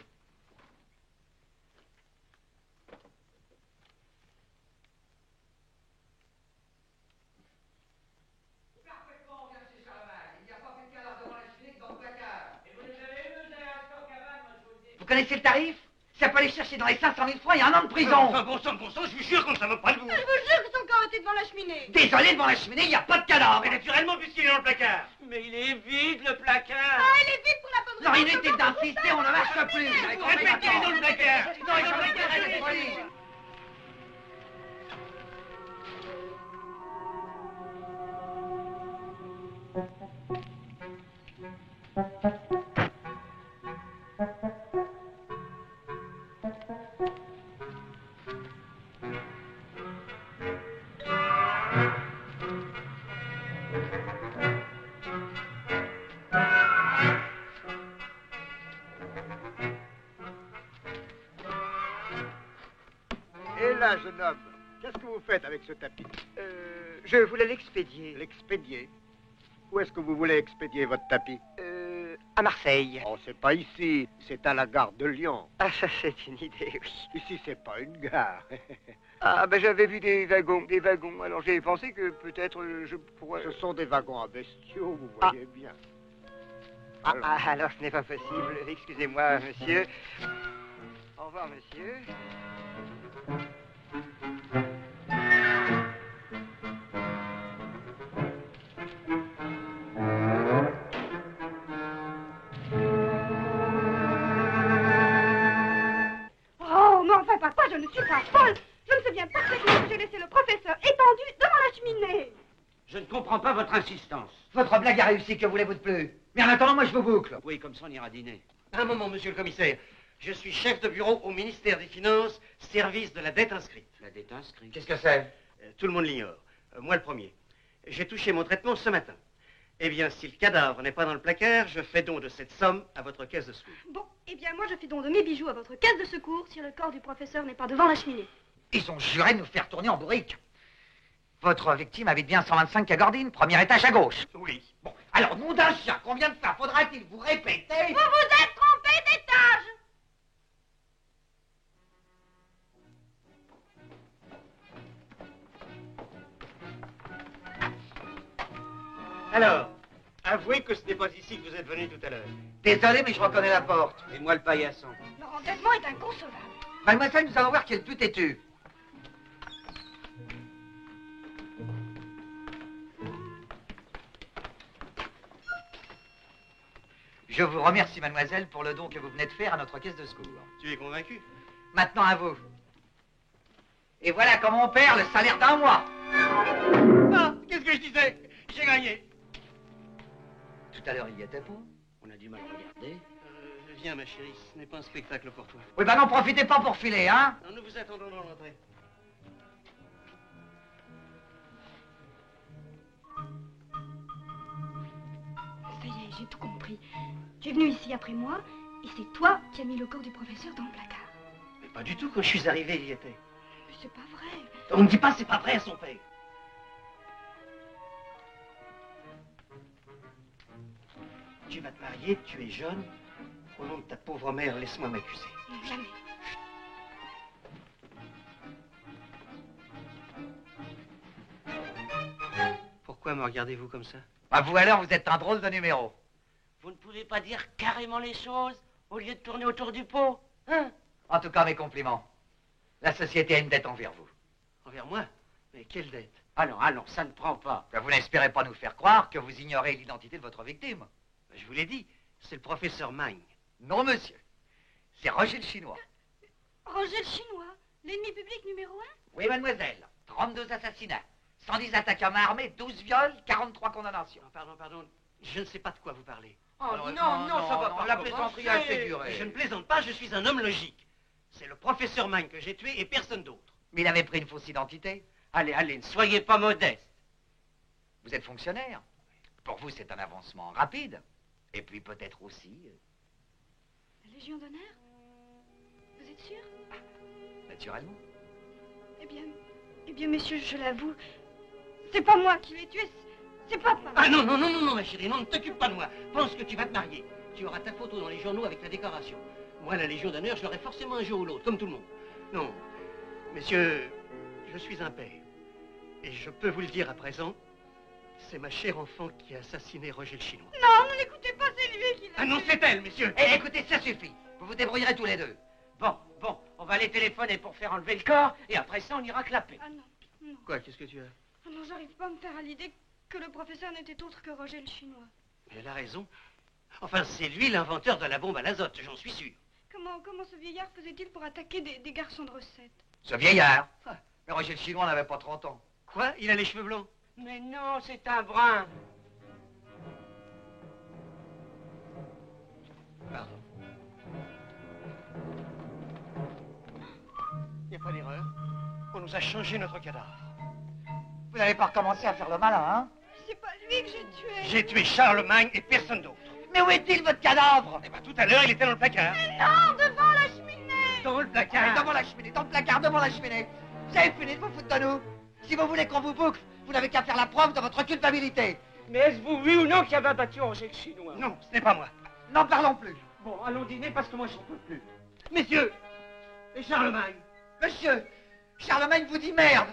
Vous connaissez le tarif? Ça peut aller chercher dans les 500 000 francs et 1 an de prison. Enfin, bon sang, je vous jure qu'on ne savait pas le vous. Je vous jure que son corps était devant la cheminée. Désolé, devant la cheminée, il n'y a pas de cadavre. Mais naturellement, puisqu'il est dans le placard. Mais il est vide, le placard. Ah, il est vide pour la bonne Non, raison. inutile d'insister, on ne marche plus. Répétez, il est dans le placard. Non, il est dans le placard. Et là, jeune homme, qu'est-ce que vous faites avec ce tapis? Je voulais l'expédier. L'expédier? Où est-ce que vous voulez expédier votre tapis? À Marseille. Oh, c'est pas ici, c'est à la gare de Lyon. Ah, ça c'est une idée, oui. Ici, c'est pas une gare. Ah, ben j'avais vu des wagons. Alors j'ai pensé que peut-être je pourrais... Ce sont des wagons à bestiaux, vous voyez bien. Alors ce n'est pas possible. Excusez-moi, monsieur. Au revoir, monsieur. Oh, mais enfin, papa, je ne suis pas folle. Je me souviens parfaitement que j'ai laissé le professeur étendu devant la cheminée. Je ne comprends pas votre insistance. Votre blague a réussi, que voulez-vous de plus? Mais en attendant, moi je vous boucle. Oui, comme ça on ira dîner. Un moment, monsieur le commissaire. Je suis chef de bureau au ministère des Finances, service de la dette inscrite. La dette inscrite. Qu'est-ce que c'est? Tout le monde l'ignore. Moi le premier. J'ai touché mon traitement ce matin. Eh bien, si le cadavre n'est pas dans le placard, je fais don de cette somme à votre caisse de secours. Bon, eh bien, moi, je fais don de mes bijoux à votre caisse de secours si le corps du professeur n'est pas devant la cheminée. Ils ont juré de nous faire tourner en bourrique. Votre victime habite bien 125 Cagordine, premier étage à gauche. Oui. Bon, alors, nom d'un chien, combien de fois faudra-t-il vous répéter? Vous vous êtes trompé d'étage. Alors, avouez que ce n'est pas ici que vous êtes venu tout à l'heure. Désolé, mais je reconnais la porte. Et moi le paillasson. Leur endettement est inconcevable. Mademoiselle, nous allons voir qui est le plus têtu. Je vous remercie, mademoiselle, pour le don que vous venez de faire à notre caisse de secours. Tu es convaincu? Maintenant, à vous. Et voilà comment on perd le salaire d'un mois. Ah, qu'est-ce que je disais? J'ai gagné. Tout à l'heure, il y était pas. On a du mal à regarder. Viens, ma chérie, ce n'est pas un spectacle pour toi. Oui, ben n'en profitez pas pour filer, hein. Non, nous vous attendons dans l'entrée. Ça y est, j'ai tout compris. Tu es venu ici après moi, et c'est toi qui as mis le corps du professeur dans le placard. Mais pas du tout, quand je suis arrivé, il y était. Mais c'est pas vrai. On ne dit pas c'est pas vrai à son père. Tu vas te marier, tu es jeune. Au nom de ta pauvre mère, laisse-moi m'accuser. Non, jamais. Pourquoi me regardez-vous comme ça? Bah vous alors, vous êtes un drôle de numéro. Vous ne pouvez pas dire carrément les choses au lieu de tourner autour du pot, hein? En tout cas, mes compliments. La société a une dette envers vous. Envers moi? Mais quelle dette? Allons, allons, ça ne prend pas. Ben, vous n'espérez pas nous faire croire que vous ignorez l'identité de votre victime. Je vous l'ai dit, c'est le professeur Magne. Non, monsieur. C'est Roger le Chinois. Roger le Chinois, l'ennemi public numéro 1? Oui, mademoiselle. 32 assassinats, 110 attaques à main armée, 12 viols, 43 condamnations. Non, pardon, je ne sais pas de quoi vous parlez. Oh non, ça va pas. La plaisanterie a assez duré. Mais je ne plaisante pas, je suis un homme logique. C'est le professeur Magne que j'ai tué et personne d'autre. Mais il avait pris une fausse identité. Allez, ne soyez pas modeste. Vous êtes fonctionnaire. Pour vous, c'est un avancement rapide. Et puis peut-être aussi... La Légion d'honneur? Vous êtes sûr? Naturellement. Eh bien, messieurs, je l'avoue, c'est pas moi qui l'ai tué, c'est papa. Ah non, ma chérie, non, ne t'occupe pas de moi. Pense que tu vas te marier. Tu auras ta photo dans les journaux avec la décoration. Moi, la Légion d'honneur, je l'aurai forcément un jour ou l'autre, comme tout le monde. Non, messieurs, je suis un père. Et je peux vous le dire à présent, c'est ma chère enfant qui a assassiné Roger le Chinois. Non, ne l'écoutez pas, c'est lui qui l'a... Ah non, c'est elle, messieurs. Eh, écoutez, ça suffit. Vous vous débrouillerez tous les deux. Bon, on va aller téléphoner pour faire enlever le corps, et après ça, on ira clapper. Ah non. Quoi, qu'est-ce que tu as? Ah non, j'arrive pas à me faire à l'idée que le professeur n'était autre que Roger le Chinois. Mais elle a raison. Enfin, c'est lui l'inventeur de la bombe à l'azote, j'en suis sûr. Comment ce vieillard faisait-il pour attaquer des garçons de recette? Ce vieillard? Mais Roger le Chinois n'avait pas 30 ans. Quoi? Il a les cheveux blancs? Mais non, c'est un brun. Pardon. Il n'y a pas d'erreur. On nous a changé notre cadavre. Vous n'avez pas recommencé à faire le malin, hein? C'est pas lui que j'ai tué. J'ai tué Charlemagne et personne d'autre. Mais où est-il, votre cadavre? Eh bien, tout à l'heure, il était dans le placard. Mais non, devant la cheminée. Dans le placard. Devant la cheminée, dans le placard, devant la cheminée. Vous avez fini de vous foutre de nous? Si vous voulez qu'on vous boucle, vous n'avez qu'à faire la preuve de votre culpabilité. Mais est-ce vous, oui ou non, qui avez abattu Roger le Chinois? Non, ce n'est pas moi. N'en parlons plus. Bon, allons dîner parce que moi, j'en peux plus. Messieurs, et Charlemagne? Monsieur, Charlemagne vous dit merde.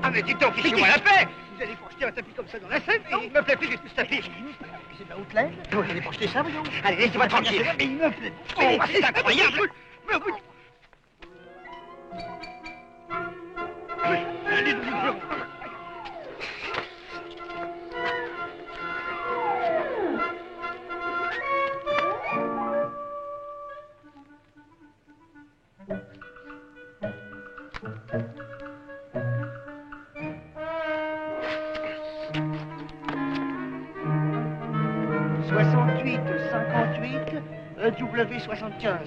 Ah mais dites donc, fichez-moi la paix! Vous allez projeter un tapis comme ça dans la scène? Il me plaît plus que ce tapis. C'est de la haute laine? Vous allez projeter ça, voyons? Allez, laissez-moi tranquille. Mais il me plaît. Oh, c'est incroyable! Mais vous... Allez, W75.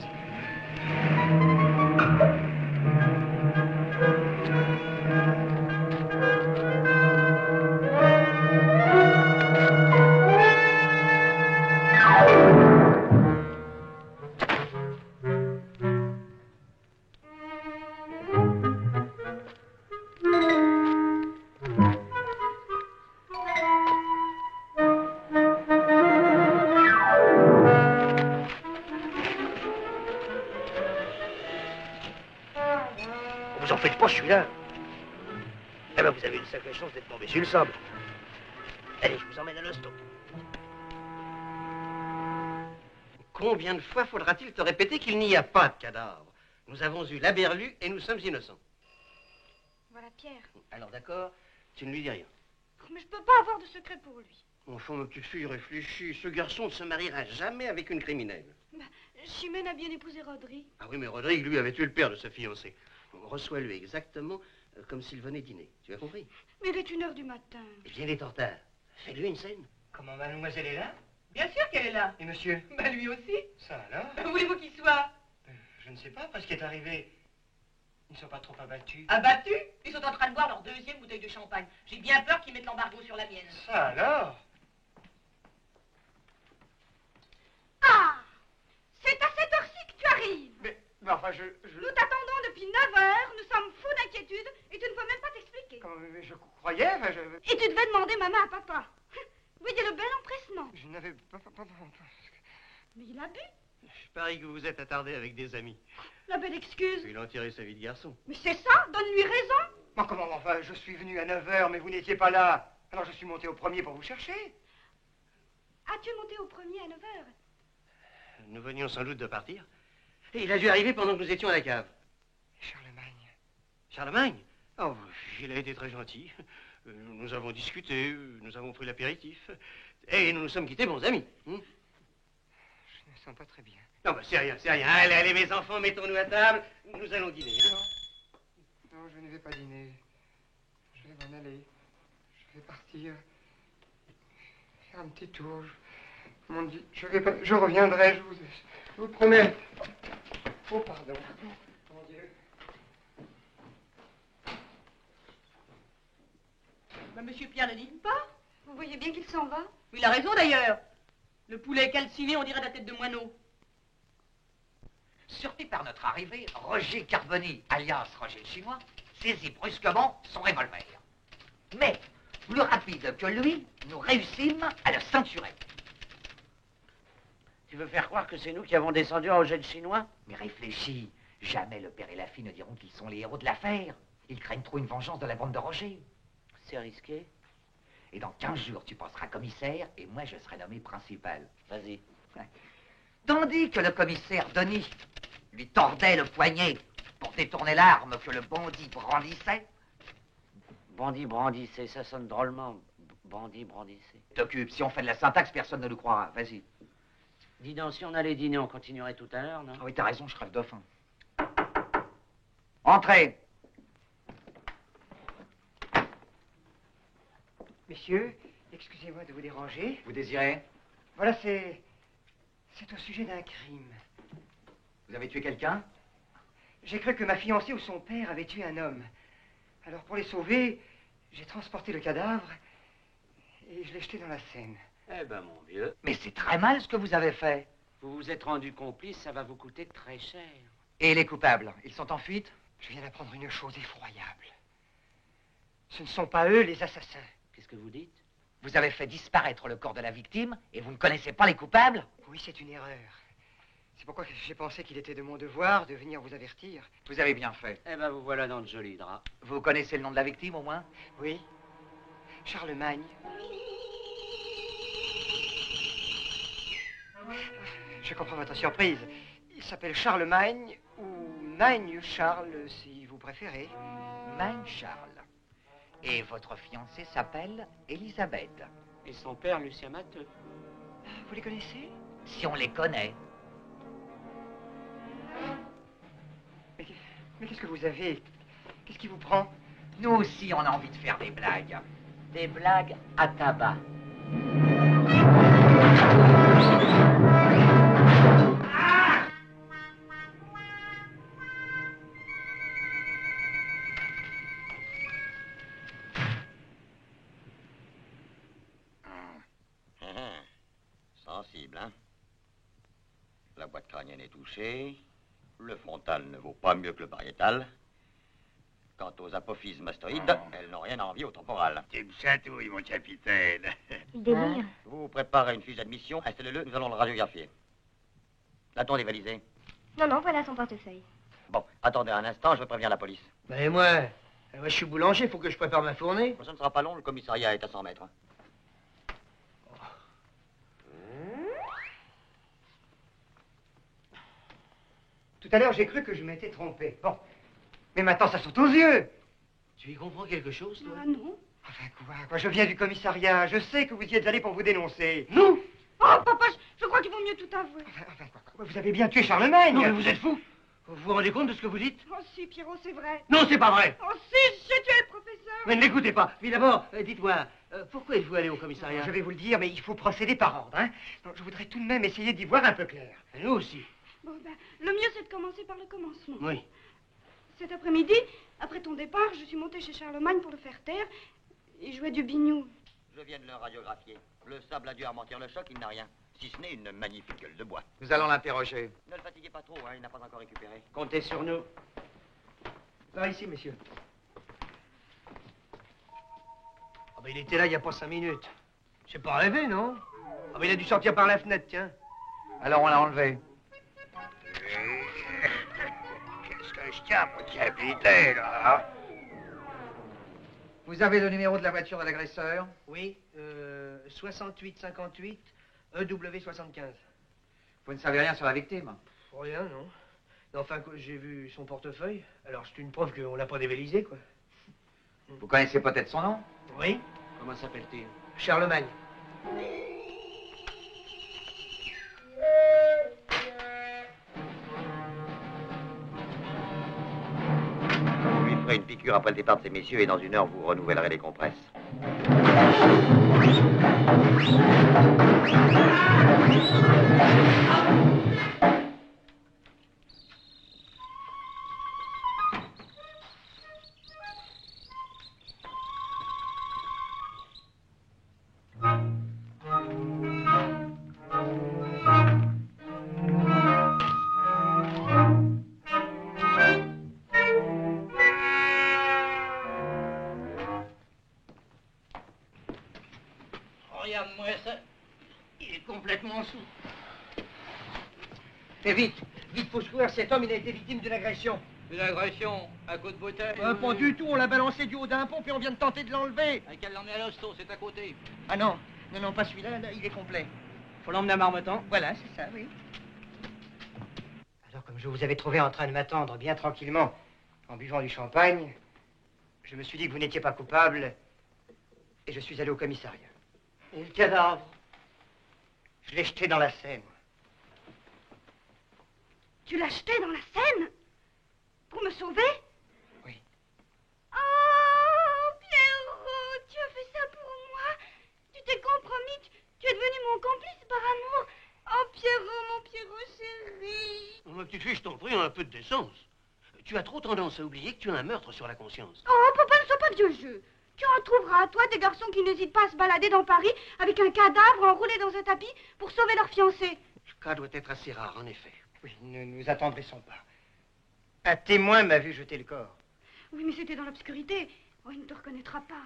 Vous en faites pas, celui-là. Eh ben, vous avez une sacrée chance d'être tombé sur le sable. Allez, je vous emmène à l'hosto. Combien de fois faudra-t-il te répéter qu'il n'y a pas de cadavre? Nous avons eu la berlue et nous sommes innocents. Voilà Pierre. Alors d'accord, tu ne lui dis rien. Mais je peux pas avoir de secret pour lui. Enfin, ma petite fille, réfléchis. Ce garçon ne se mariera jamais avec une criminelle. Bah, Chimène a bien épousé Rodrigue. Ah oui, mais Rodrigue, lui, avait tué le père de sa fiancée. Reçois-le exactement comme s'il venait dîner. Tu as compris? Mais il est 1h du matin. Eh bien, il est en retard. Fais-lui une scène. Comment mademoiselle est là? Bien sûr qu'elle est là. Et monsieur? Bah lui aussi. Ça alors? Où voulez-vous qu'il soit? Je ne sais pas, parce qu'il est arrivé. Ils ne sont pas trop abattus. Abattus? Ils sont en train de boire leur deuxième bouteille de champagne. J'ai bien peur qu'ils mettent l'embargo sur la mienne. Ça alors? Ah! C'est à cette heure-ci que tu arrives. Mais enfin, Nous t'attendons depuis 9 heures, nous sommes fous d'inquiétude et tu ne peux même pas t'expliquer. Mais je croyais, enfin, Et tu devais demander maman à papa. Voyez le bel empressement. Je n'avais pas... Mais il a bu. Je parie que vous vous êtes attardé avec des amis. La belle excuse. Il en tirait sa vie de garçon. Mais c'est ça, donne-lui raison. Mais comment, enfin, je suis venu à 9h, mais vous n'étiez pas là. Alors je suis monté au premier pour vous chercher. As-tu monté au premier à 9 heures? Nous venions sans doute de partir. Et il a dû arriver pendant que nous étions à la cave. Charlemagne. Charlemagne? Oh, il a été très gentil. Nous avons discuté, nous avons pris l'apéritif. Et nous nous sommes quittés bons amis. Je ne me sens pas très bien. Non, bah, c'est rien, c'est rien. Allez, allez, mes enfants, mettons-nous à table. Nous allons dîner. Hein? Non, je ne vais pas dîner. Je vais m'en aller. Je vais partir. Faire un petit tour. Mon Dieu, je reviendrai, je vous promets. Oh, pardon. Mon Dieu. Bah, monsieur Pierre ne dîne pas. Vous voyez bien qu'il s'en va. Il a raison d'ailleurs. Le poulet calciné, on dirait la tête de moineau. Surpris par notre arrivée, Roger Carboni, alias Roger le Chinois, saisit brusquement son revolver. Mais, plus rapide que lui, nous réussîmes à le ceinturer. Tu veux faire croire que c'est nous qui avons descendu Roger le Chinois? Mais réfléchis, jamais le père et la fille ne diront qu'ils sont les héros de l'affaire. Ils craignent trop une vengeance de la bande de Roger. C'est risqué. Et dans 15 jours, tu passeras commissaire et moi, je serai nommé principal. Vas-y. Tandis que le commissaire Denis lui tordait le poignet pour détourner l'arme que le bandit brandissait. Bandit brandissait, ça sonne drôlement. Bandit brandissait. T'occupe, si on fait de la syntaxe, personne ne nous croira. Vas-y. Dis donc, si on allait dîner, on continuerait tout à l'heure, non? Ah oui, t'as raison, je crève de faim. Entrez. Messieurs, excusez-moi de vous déranger. Vous désirez? Voilà, c'est au sujet d'un crime. Vous avez tué quelqu'un? J'ai cru que ma fiancée ou son père avait tué un homme. Alors, pour les sauver, j'ai transporté le cadavre et je l'ai jeté dans la Seine. Eh ben, mon vieux. Mais c'est très mal ce que vous avez fait. Vous vous êtes rendu complice, ça va vous coûter très cher. Et les coupables, ils sont en fuite? Je viens d'apprendre une chose effroyable. Ce ne sont pas eux les assassins. Qu'est-ce que vous dites? Vous avez fait disparaître le corps de la victime et vous ne connaissez pas les coupables? Oui, c'est une erreur. C'est pourquoi j'ai pensé qu'il était de mon devoir de venir vous avertir. Vous avez bien fait. Eh ben, vous voilà dans de jolis draps. Vous connaissez le nom de la victime, au moins? Oui. Charlemagne. Je comprends votre surprise. Il s'appelle Charlemagne ou Magne Charles, si vous préférez. Magne Charles. Et votre fiancée s'appelle Elisabeth. Et son père, Lucien Matteux. Vous les connaissez? Si on les connaît. Mais qu'est-ce que vous avez? Qu'est-ce qui vous prend? Nous aussi, on a envie de faire des blagues. Des blagues à tabac. Sensible, hein? La boîte crânienne est touchée. Le frontal ne vaut pas mieux que le pariétal. Quant aux apophyses mastoïdes, elles n'ont rien à envier au temporal. Tu me chatouilles, mon capitaine. Il délire. Vous préparez une fiche d'admission, installez-le, nous allons le radiographier. L'a-t-on dévalisé? Non, non, voilà son portefeuille. Bon, attendez un instant, je vais prévenir la police. Mais moi, je suis boulanger, il faut que je prépare ma fournée. Ça ne sera pas long, le commissariat est à 100 mètres. Tout à l'heure, j'ai cru que je m'étais trompé. Bon. Mais maintenant, ça saute aux yeux. Tu y comprends quelque chose, toi? Ah non. Enfin, quoi, je viens du commissariat. Je sais que vous y êtes allé pour vous dénoncer. Non. Oh, papa, je crois qu'il vaut mieux tout avouer. Enfin, quoi, vous avez bien tué Charlemagne. Non, mais vous êtes fou. Vous vous rendez compte de ce que vous dites? Oh si, Pierrot, c'est vrai. Non, c'est pas vrai. Oh si, j'ai tué le professeur. ça. Mais ne l'écoutez pas. Puis d'abord, dites-moi, pourquoi êtes-vous allé au commissariat? Je vais vous le dire, mais il faut procéder par ordre, hein. Donc, je voudrais tout de même essayer d'y voir un peu clair. Et nous aussi. Bon, ben, le mieux, c'est de commencer par le commencement. Oui. Cet après-midi, après ton départ, je suis montée chez Charlemagne pour le faire taire. Il jouait du biniou. Je viens de le radiographier. Le sable a dû amortir le choc, il n'a rien. Si ce n'est une magnifique gueule de bois. Nous allons l'interroger. Ne le fatiguez pas trop, hein, il n'a pas encore récupéré. Comptez sur nous. Par ici, monsieur. Ah ben, il était là il n'y a pas 5 minutes. C'est pas rêvé, non? Ah ben, il a dû sortir par la fenêtre, tiens. Alors on l'a enlevé. Qu'est-ce que je tiens pour t'habiter, là? Vous avez le numéro de la voiture de l'agresseur? Oui, 6858 EW75. Vous ne savez rien sur la victime? Rien, non. Mais enfin, j'ai vu son portefeuille. Alors, c'est une preuve qu'on l'a pas dévalisé, quoi. Vous connaissez peut-être son nom? Oui. Comment s'appelle-t-il? Charlemagne. Vous lui ferez une piqûre après le départ de ces messieurs et dans 1 heure, vous renouvellerez les compresses. Regarde-moi ça. Il est complètement sous. Et vite, vite, faut secourir cet homme, il a été victime d'une agression. Une agression à coup de bouteille? Pas du tout, on l'a balancé du haut d'un pont, puis on vient de tenter de l'enlever. Qu'elle l'emmène à l'hosto, c'est à côté. Ah non, non, pas celui-là, là, il est complet. Faut l'emmener à Marmottan? Voilà, c'est ça, oui. Alors, comme je vous avais trouvé en train de m'attendre bien tranquillement, en buvant du champagne, je me suis dit que vous n'étiez pas coupable, et je suis allé au commissariat. Et le cadavre? Je l'ai jeté dans la Seine. Tu l'as jeté dans la Seine? Pour me sauver? Oui. Oh, Pierrot, tu as fait ça pour moi. Tu t'es compromis, tu es devenu mon complice par amour. Oh, Pierrot, mon Pierrot chéri. Ma petite fille, je t'en prie, un peu de décence. Tu as trop tendance à oublier que tu as un meurtre sur la conscience. Oh, papa, ne sois pas vieux jeu. Tu en trouveras, toi, des garçons qui n'hésitent pas à se balader dans Paris avec un cadavre enroulé dans un tapis pour sauver leur fiancé. Le cas doit être assez rare, en effet. Oui, ne nous attendrissons pas. Un témoin m'a vu jeter le corps. Oui, mais c'était dans l'obscurité. Oh, il ne te reconnaîtra pas.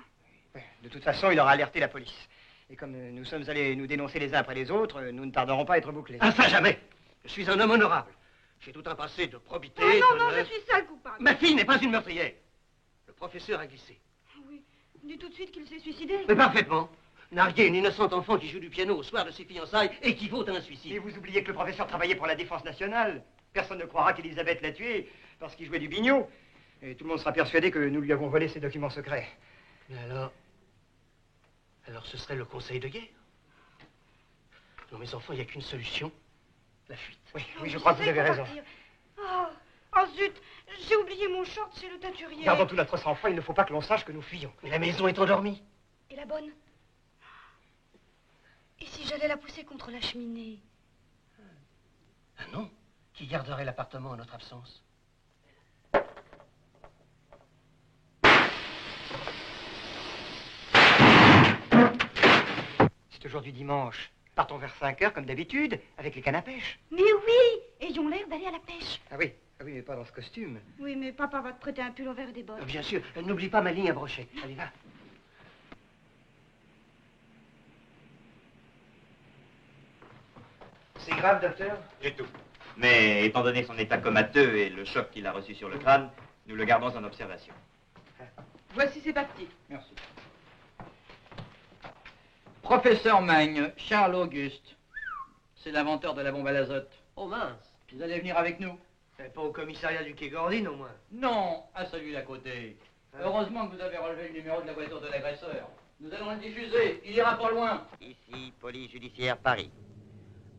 Ouais, de toute façon, il aura alerté la police. Et comme nous sommes allés nous dénoncer les uns après les autres, nous ne tarderons pas à être bouclés. Ah, ça jamais. Je suis un homme honorable. J'ai tout un passé de probité, Oh, non, non, d'honneur. je suis seule coupable. Ma fille n'est pas une meurtrière. Le professeur a glissé. Oui, dis tout de suite qu'il s'est suicidé. Mais parfaitement. Narguer une innocente enfant qui joue du piano au soir de ses fiançailles équivaut à un suicide. Et vous oubliez que le professeur travaillait pour la défense nationale. Personne ne croira qu'Elisabeth l'a tué parce qu'il jouait du biniou. Et tout le monde sera persuadé que nous lui avons volé ses documents secrets. Mais alors ce serait le conseil de guerre. Non, mes enfants, il n'y a qu'une solution. La fuite. Oui, je crois que vous avez raison. Oh, zut, j'ai oublié mon short chez le teinturier. Gardons tout notre sang-froid, il ne faut pas que l'on sache que nous fuyons. Mais la maison est endormie. Et la bonne? Et si j'allais la pousser contre la cheminée? Ah non? Qui garderait l'appartement en notre absence? C'est aujourd'hui dimanche. Partons vers 5 heures comme d'habitude, avec les cannes à pêche. Mais oui, ayons l'air d'aller à la pêche. Ah oui, mais pas dans ce costume. Oui, mais papa va te prêter un pull vert et des bottes. Bien sûr, n'oublie pas ma ligne à brochet. Allez, va. C'est grave, docteur? Du tout. Mais étant donné son état comateux et le choc qu'il a reçu sur le crâne, nous le gardons en observation. Voici ses papiers. Merci. Professeur Magne, Charles Auguste. C'est l'inventeur de la bombe à l'azote. Oh mince. Vous allez venir avec nous? Pas au commissariat du quai Gordine, au moins. Non, à celui d'à côté. Heureusement que vous avez relevé le numéro de la voiture de l'agresseur. Nous allons le diffuser, il ira pas loin. Ici, police judiciaire Paris.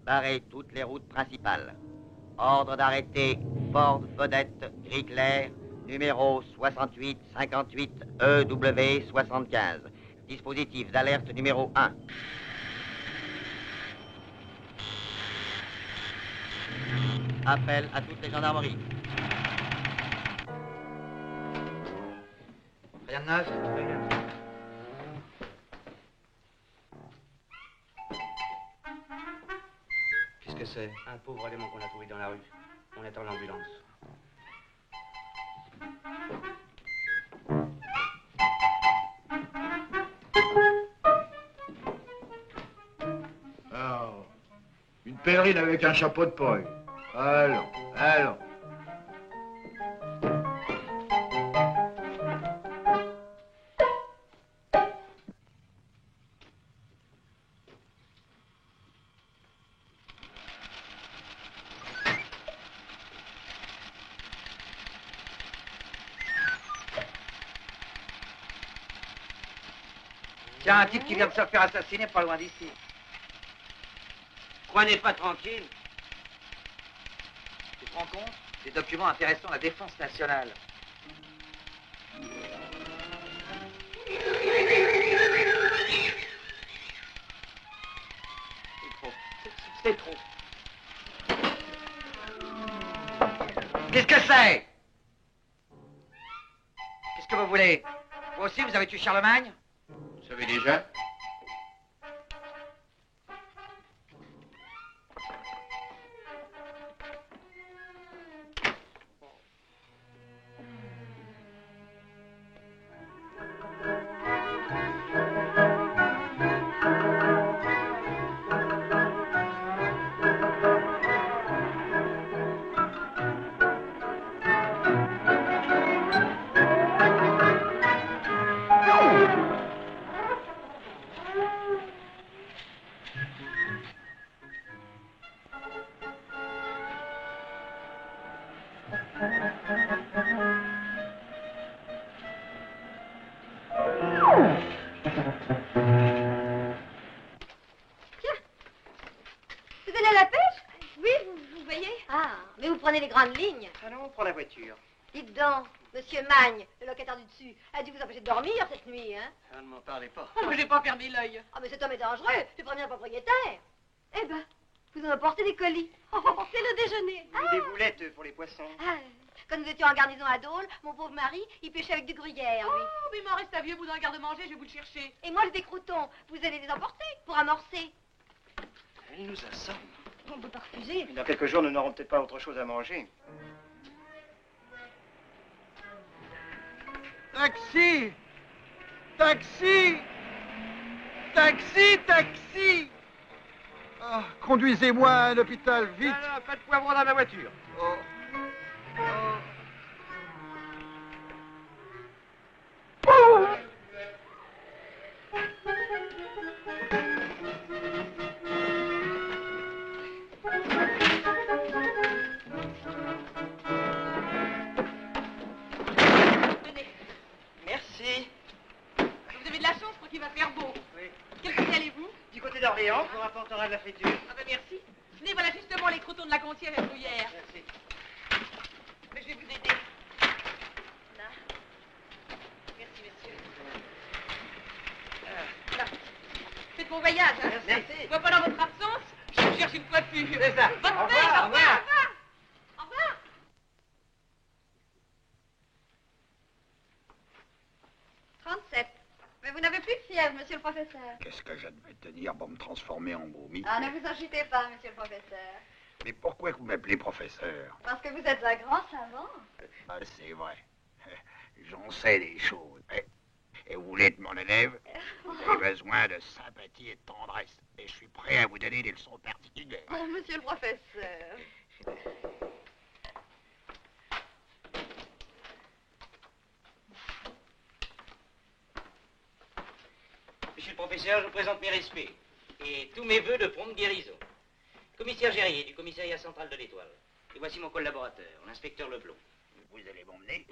Barrez toutes les routes principales. Ordre d'arrêter Ford Vedette, gris clair, Numéro 6858 EW75. Dispositif d'alerte numéro 1. Appel à toutes les gendarmeries. Rien de neuf? Qu'est-ce que c'est? Un pauvre élément qu'on a trouvé dans la rue. On attend l'ambulance. Alors, une pèlerine avec un chapeau de paille. Alors, alors. Tiens, un type qui vient de se faire assassiner pas loin d'ici. Croyez pas tranquille. Tu te rends compte? Des documents intéressant la défense nationale. C'est trop. C'est trop. Qu'est-ce que c'est? Qu'est-ce que vous voulez? Vous aussi, vous avez tué Charlemagne? Vous savez déjà? Prenez les grandes lignes. Allons, on prend la voiture. Dites donc, monsieur Magne, le locataire du dessus, a dû vous empêcher de dormir cette nuit, hein? Ah, ne m'en parlez pas. Oh, moi, j'ai pas fermé l'œil. Ah, mais cet homme est dangereux. Tu préviens le propriétaire. Eh ben, vous en apportez des colis. C'est le déjeuner. Des boulettes pour les poissons. Ah, quand nous étions en garnison à Dôle, mon pauvre mari, il pêchait avec du gruyère, lui. Oh, mais il m'en reste un vieux bout dans le garde-manger, je vais vous le chercher. Et moi, j'ai des croutons. Vous allez les emporter pour amorcer. Elle nous assomme. On ne peut pas refuser. Dans quelques jours, nous n'aurons peut-être pas autre chose à manger. Taxi! Taxi! Taxi! Taxi! Ah, conduisez-moi à l'hôpital, vite! Non, pas de poivron dans ma voiture. Oh. Tenez, Merci. vous avez de la chance pour qu'il va faire beau. Oui. Quel côté allez-vous? Du côté d'Orléans, on rapportera de la friture. Ah ben merci. Tenez, voilà justement les croutons de la concierge à gruyère. Merci. Mais je vais vous aider. Là. Merci, monsieur. Là. Faites bon voyage, hein? Merci. Je vois pas dans votre absence, je vous cherche une coiffure. C'est ça. Bonne Au fête, revoir, au revoir, au revoir. 37. Mais vous n'avez plus de fièvre, monsieur le professeur. Qu'est-ce que je devais tenir pour me transformer en momie? Ah, ne vous agitez pas, monsieur le professeur. Mais pourquoi vous m'appelez professeur? Parce que vous êtes un grand savant. Ah, c'est vrai. J'en sais des choses. Et vous voulez être mon élève? J'ai besoin de sympathie et de tendresse. Et je suis prêt à vous donner des leçons particulières. Oh, monsieur le professeur. Monsieur le professeur, je vous présente mes respects et tous mes vœux de prompte guérison. Commissaire Gérier du commissariat central de l'Étoile. Et voici mon collaborateur, l'inspecteur Leblond. Vous allez m'emmener?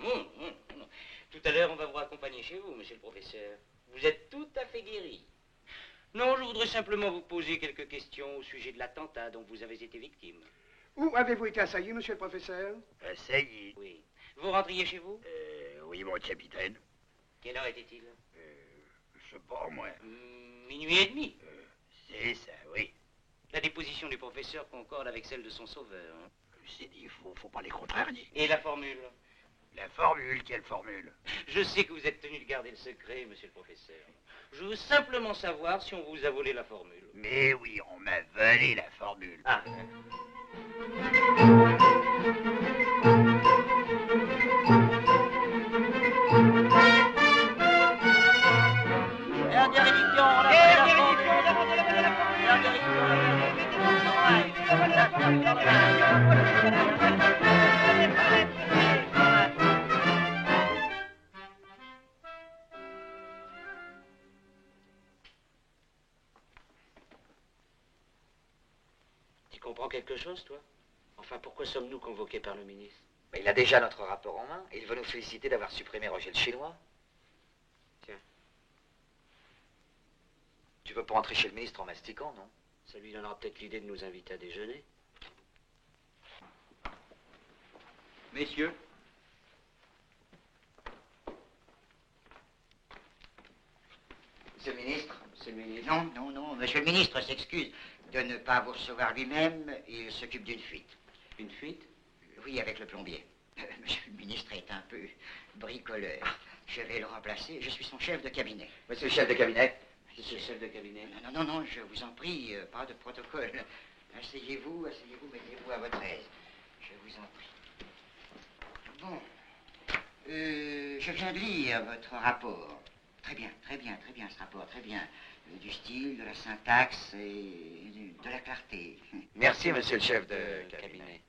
Tout à l'heure, on va vous raccompagner chez vous, monsieur le professeur. Vous êtes tout à fait guéri. Non, je voudrais simplement vous poser quelques questions au sujet de l'attentat dont vous avez été victime. Où avez-vous été assailli, monsieur le professeur? Assailli? Oui. Vous rentriez chez vous? Oui, mon capitaine. Quelle heure était-il? Je sais pas, moi. Minuit et demi. C'est ça, oui. La déposition du professeur concorde avec celle de son sauveur. Hein. C'est dit, faut pas les contrarier. Et la formule? La formule, quelle formule? Je sais que vous êtes tenu de garder le secret, monsieur le professeur. Je veux simplement savoir si on vous a volé la formule. Mais oui, on m'a volé la formule. Ah. Tu comprends quelque chose, toi? Enfin, pourquoi sommes-nous convoqués par le ministre? Il a déjà notre rapport en main et il veut nous féliciter d'avoir supprimé Roger le Chinois. Tiens. Tu veux pas entrer chez le ministre en mastiquant, non? Ça lui donnera peut-être l'idée de nous inviter à déjeuner. Messieurs. Monsieur le ministre? Monsieur le ministre. Non, monsieur le ministre s'excuse de ne pas vous recevoir lui-même. Il s'occupe d'une fuite. Une fuite? Oui, avec le plombier. Monsieur le ministre est un peu bricoleur. Je vais le remplacer. Je suis son chef de cabinet. Monsieur le chef de cabinet? Monsieur le chef de cabinet. Non, je vous en prie, pas de protocole. Asseyez-vous, mettez-vous à votre aise. Je vous en prie. Bon. Je viens de lire votre rapport. Très bien, ce rapport, très bien. Du style, de la syntaxe et de la clarté. Merci, monsieur le chef de cabinet.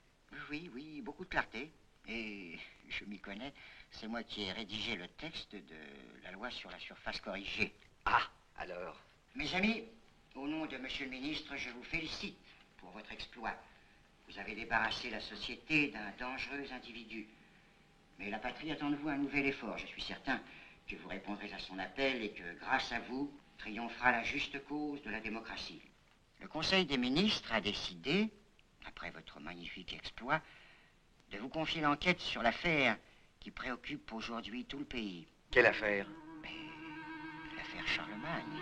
Oui, beaucoup de clarté. Et je m'y connais, c'est moi qui ai rédigé le texte de la loi sur la surface corrigée. Ah, alors? Mes amis, au nom de monsieur le ministre, je vous félicite pour votre exploit. Vous avez débarrassé la société d'un dangereux individu. Mais la patrie attend de vous un nouvel effort. Je suis certain que vous répondrez à son appel et que, grâce à vous, triomphera la juste cause de la démocratie. Le Conseil des ministres a décidé, après votre magnifique exploit, de vous confier l'enquête sur l'affaire qui préoccupe aujourd'hui tout le pays. Quelle affaire? L'affaire Charlemagne.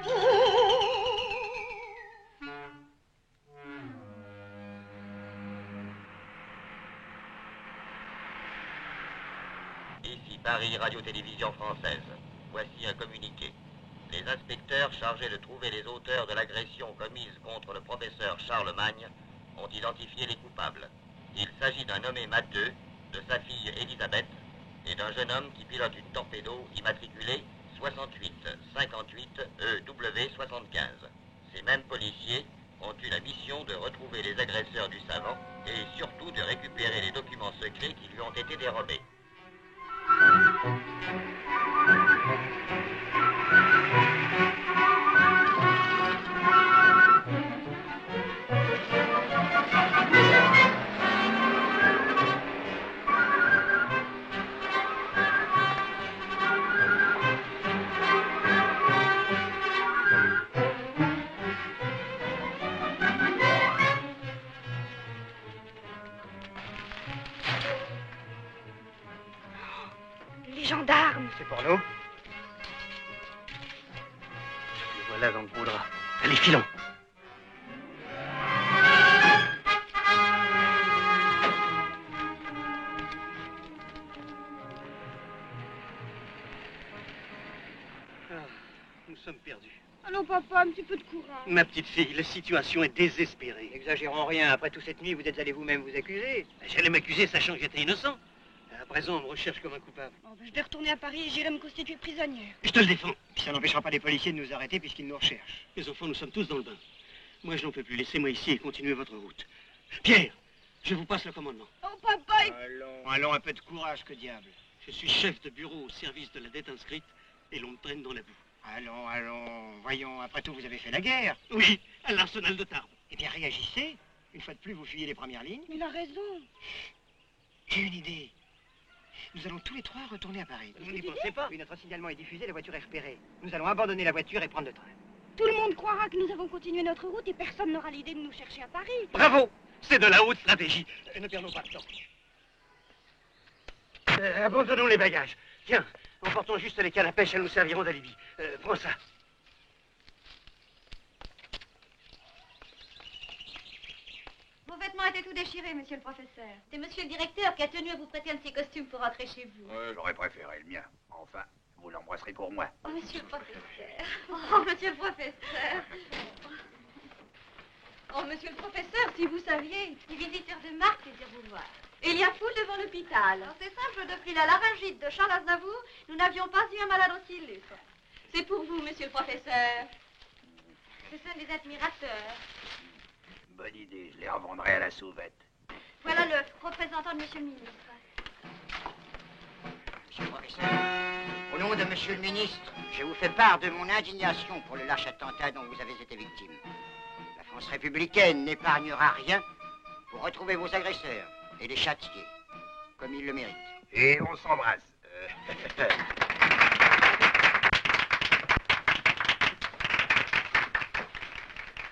Ici Paris Radio-Télévision Française. Voici un communiqué. Les inspecteurs chargés de trouver les auteurs de l'agression commise contre le professeur Charlemagne ont identifié les coupables. Il s'agit d'un nommé Matteux, de sa fille Elisabeth et d'un jeune homme qui pilote une torpédo immatriculée 6858 EW75. Ces mêmes policiers ont eu la mission de retrouver les agresseurs du savant et surtout de récupérer les documents secrets qui lui ont été dérobés. Les gendarmes. C'est pour nous. Le voilà dans le gros drap. Allez, filons. Nous sommes perdus. Allons, papa, un petit peu de courage. Ma petite fille, la situation est désespérée. N'exagérons rien. Après toute cette nuit, vous êtes allé vous-même vous accuser. J'allais m'accuser sachant que j'étais innocent. À présent, on me recherche comme un coupable. Oh, ben, je vais retourner à Paris et j'irai me constituer prisonnière. Je te le défends. Puis ça n'empêchera pas les policiers de nous arrêter puisqu'ils nous recherchent. Les enfants, nous sommes tous dans le bain. Moi, je n'en peux plus. Laissez-moi ici et continuez votre route. Pierre, je vous passe le commandement. Oh, papa, Allons, un peu de courage, que diable. Je suis chef de bureau au service de la dette inscrite et l'on me traîne dans la boue. Allons, voyons, après tout, vous avez fait la guerre. Oui, à l'arsenal de Tarbes. Eh bien, réagissez. Une fois de plus, vous fuyez les premières lignes. il a raison. J'ai une idée. Nous allons tous les trois retourner à Paris. Vous n'y pensez pas? Oui, notre signalement est diffusé, la voiture est repérée. Nous allons abandonner la voiture et prendre le train. Tout le monde croira que nous avons continué notre route et personne n'aura l'idée de nous chercher à Paris. Bravo! C'est de la haute stratégie. Ne perdons pas de temps. Abandonnons les bagages. Tiens, emportons juste les cannes à pêche, elles nous serviront d'alibi. Prends ça. Vos vêtements étaient tout déchirés, monsieur le professeur. C'est monsieur le directeur qui a tenu à vous prêter un de ses costumes pour rentrer chez vous. J'aurais préféré le mien. Enfin, vous l'embrasserez pour moi. Oh, monsieur le professeur. Oh, monsieur le professeur. Oh, monsieur le professeur, si vous saviez, les visiteurs de marque désirent vous voir. Il y a foule devant l'hôpital. C'est simple, depuis la laryngite de Charles Aznavour, nous n'avions pas eu un malade aussi illustre. C'est pour vous, monsieur le professeur. Ce sont des admirateurs. Bonne idée, je les revendrai à la sauvette. Voilà le représentant de monsieur le ministre. Monsieur le professeur, au nom de monsieur le ministre, je vous fais part de mon indignation pour le lâche attentat dont vous avez été victime. La France républicaine n'épargnera rien pour retrouver vos agresseurs et les châtier, comme ils le méritent. Et on s'embrasse.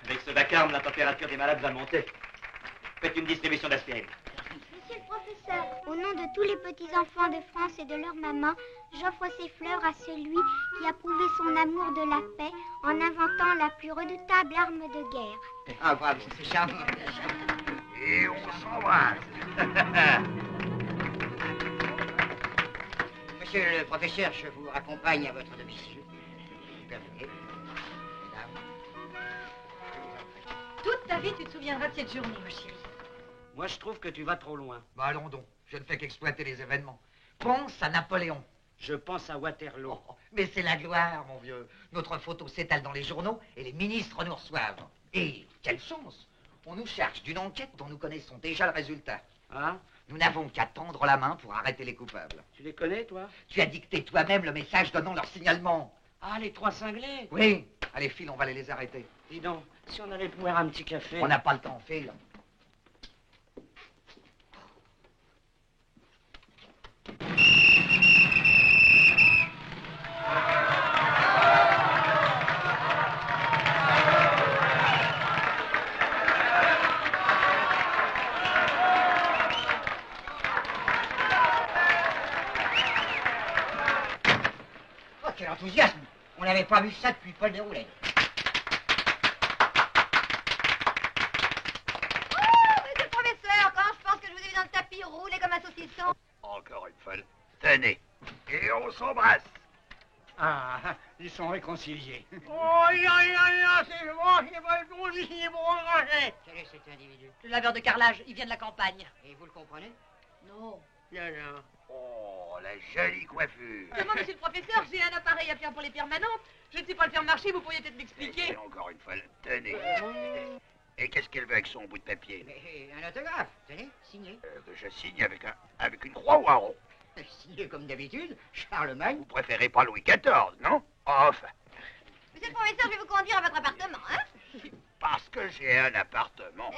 Avec ce vacarme, la température des malades va monter. Faites une distribution d'aspirine. Monsieur le professeur, au nom de tous les petits-enfants de France et de leur maman, j'offre ces fleurs à celui qui a prouvé son amour de la paix en inventant la plus redoutable arme de guerre. Ah, bravo, c'est charmant. Et on s'embrasse. Monsieur le professeur, je vous raccompagne à votre domicile. Permettez. Toute ta vie, tu te souviendras de cette journée, ma chérie. Moi, je trouve que tu vas trop loin. Bah allons donc, je ne fais qu'exploiter les événements. Pense à Napoléon. Je pense à Waterloo. Oh, mais c'est la gloire, mon vieux. Notre photo s'étale dans les journaux et les ministres nous reçoivent. Et quelle chance! On nous charge d'une enquête dont nous connaissons déjà le résultat. Ah? Nous n'avons qu'à tendre la main pour arrêter les coupables. Tu les connais, toi? Tu as dicté toi-même le message donnant leur signalement. Ah, les 3 cinglés? Oui. Allez, file, on va aller les arrêter. Dis donc, si on allait boire un petit café... On n'a pas le temps, file. Oh, quel enthousiasme! On n'avait pas vu ça depuis Paul Déroulé. Monsieur le professeur, quand je pense que je vous ai vu dans le tapis roulé comme un saucisson. Encore une fois. Tenez. Et on s'embrasse. Ah, ils sont réconciliés. Oh, c'est moi qui vais le conduire pour ranger. Quel est cet individu? Le laveur de carrelage, il vient de la campagne. Et vous le comprenez? Non. Non. Oh, la jolie coiffure. Comment, monsieur le professeur, j'ai un appareil à faire pour les permanentes. Je ne sais pas le faire marcher, vous pourriez peut-être m'expliquer. Et encore une fois, tenez. Et qu'est-ce qu'elle veut avec son bout de papier? Mais un autographe, tenez, signé. Que je signe avec une croix ou un rond? Signé comme d'habitude, Charlemagne. Vous préférez pas Louis XIV, non? Enfin. Monsieur le professeur, je vais vous conduire à votre appartement, hein? Parce que j'ai un appartement.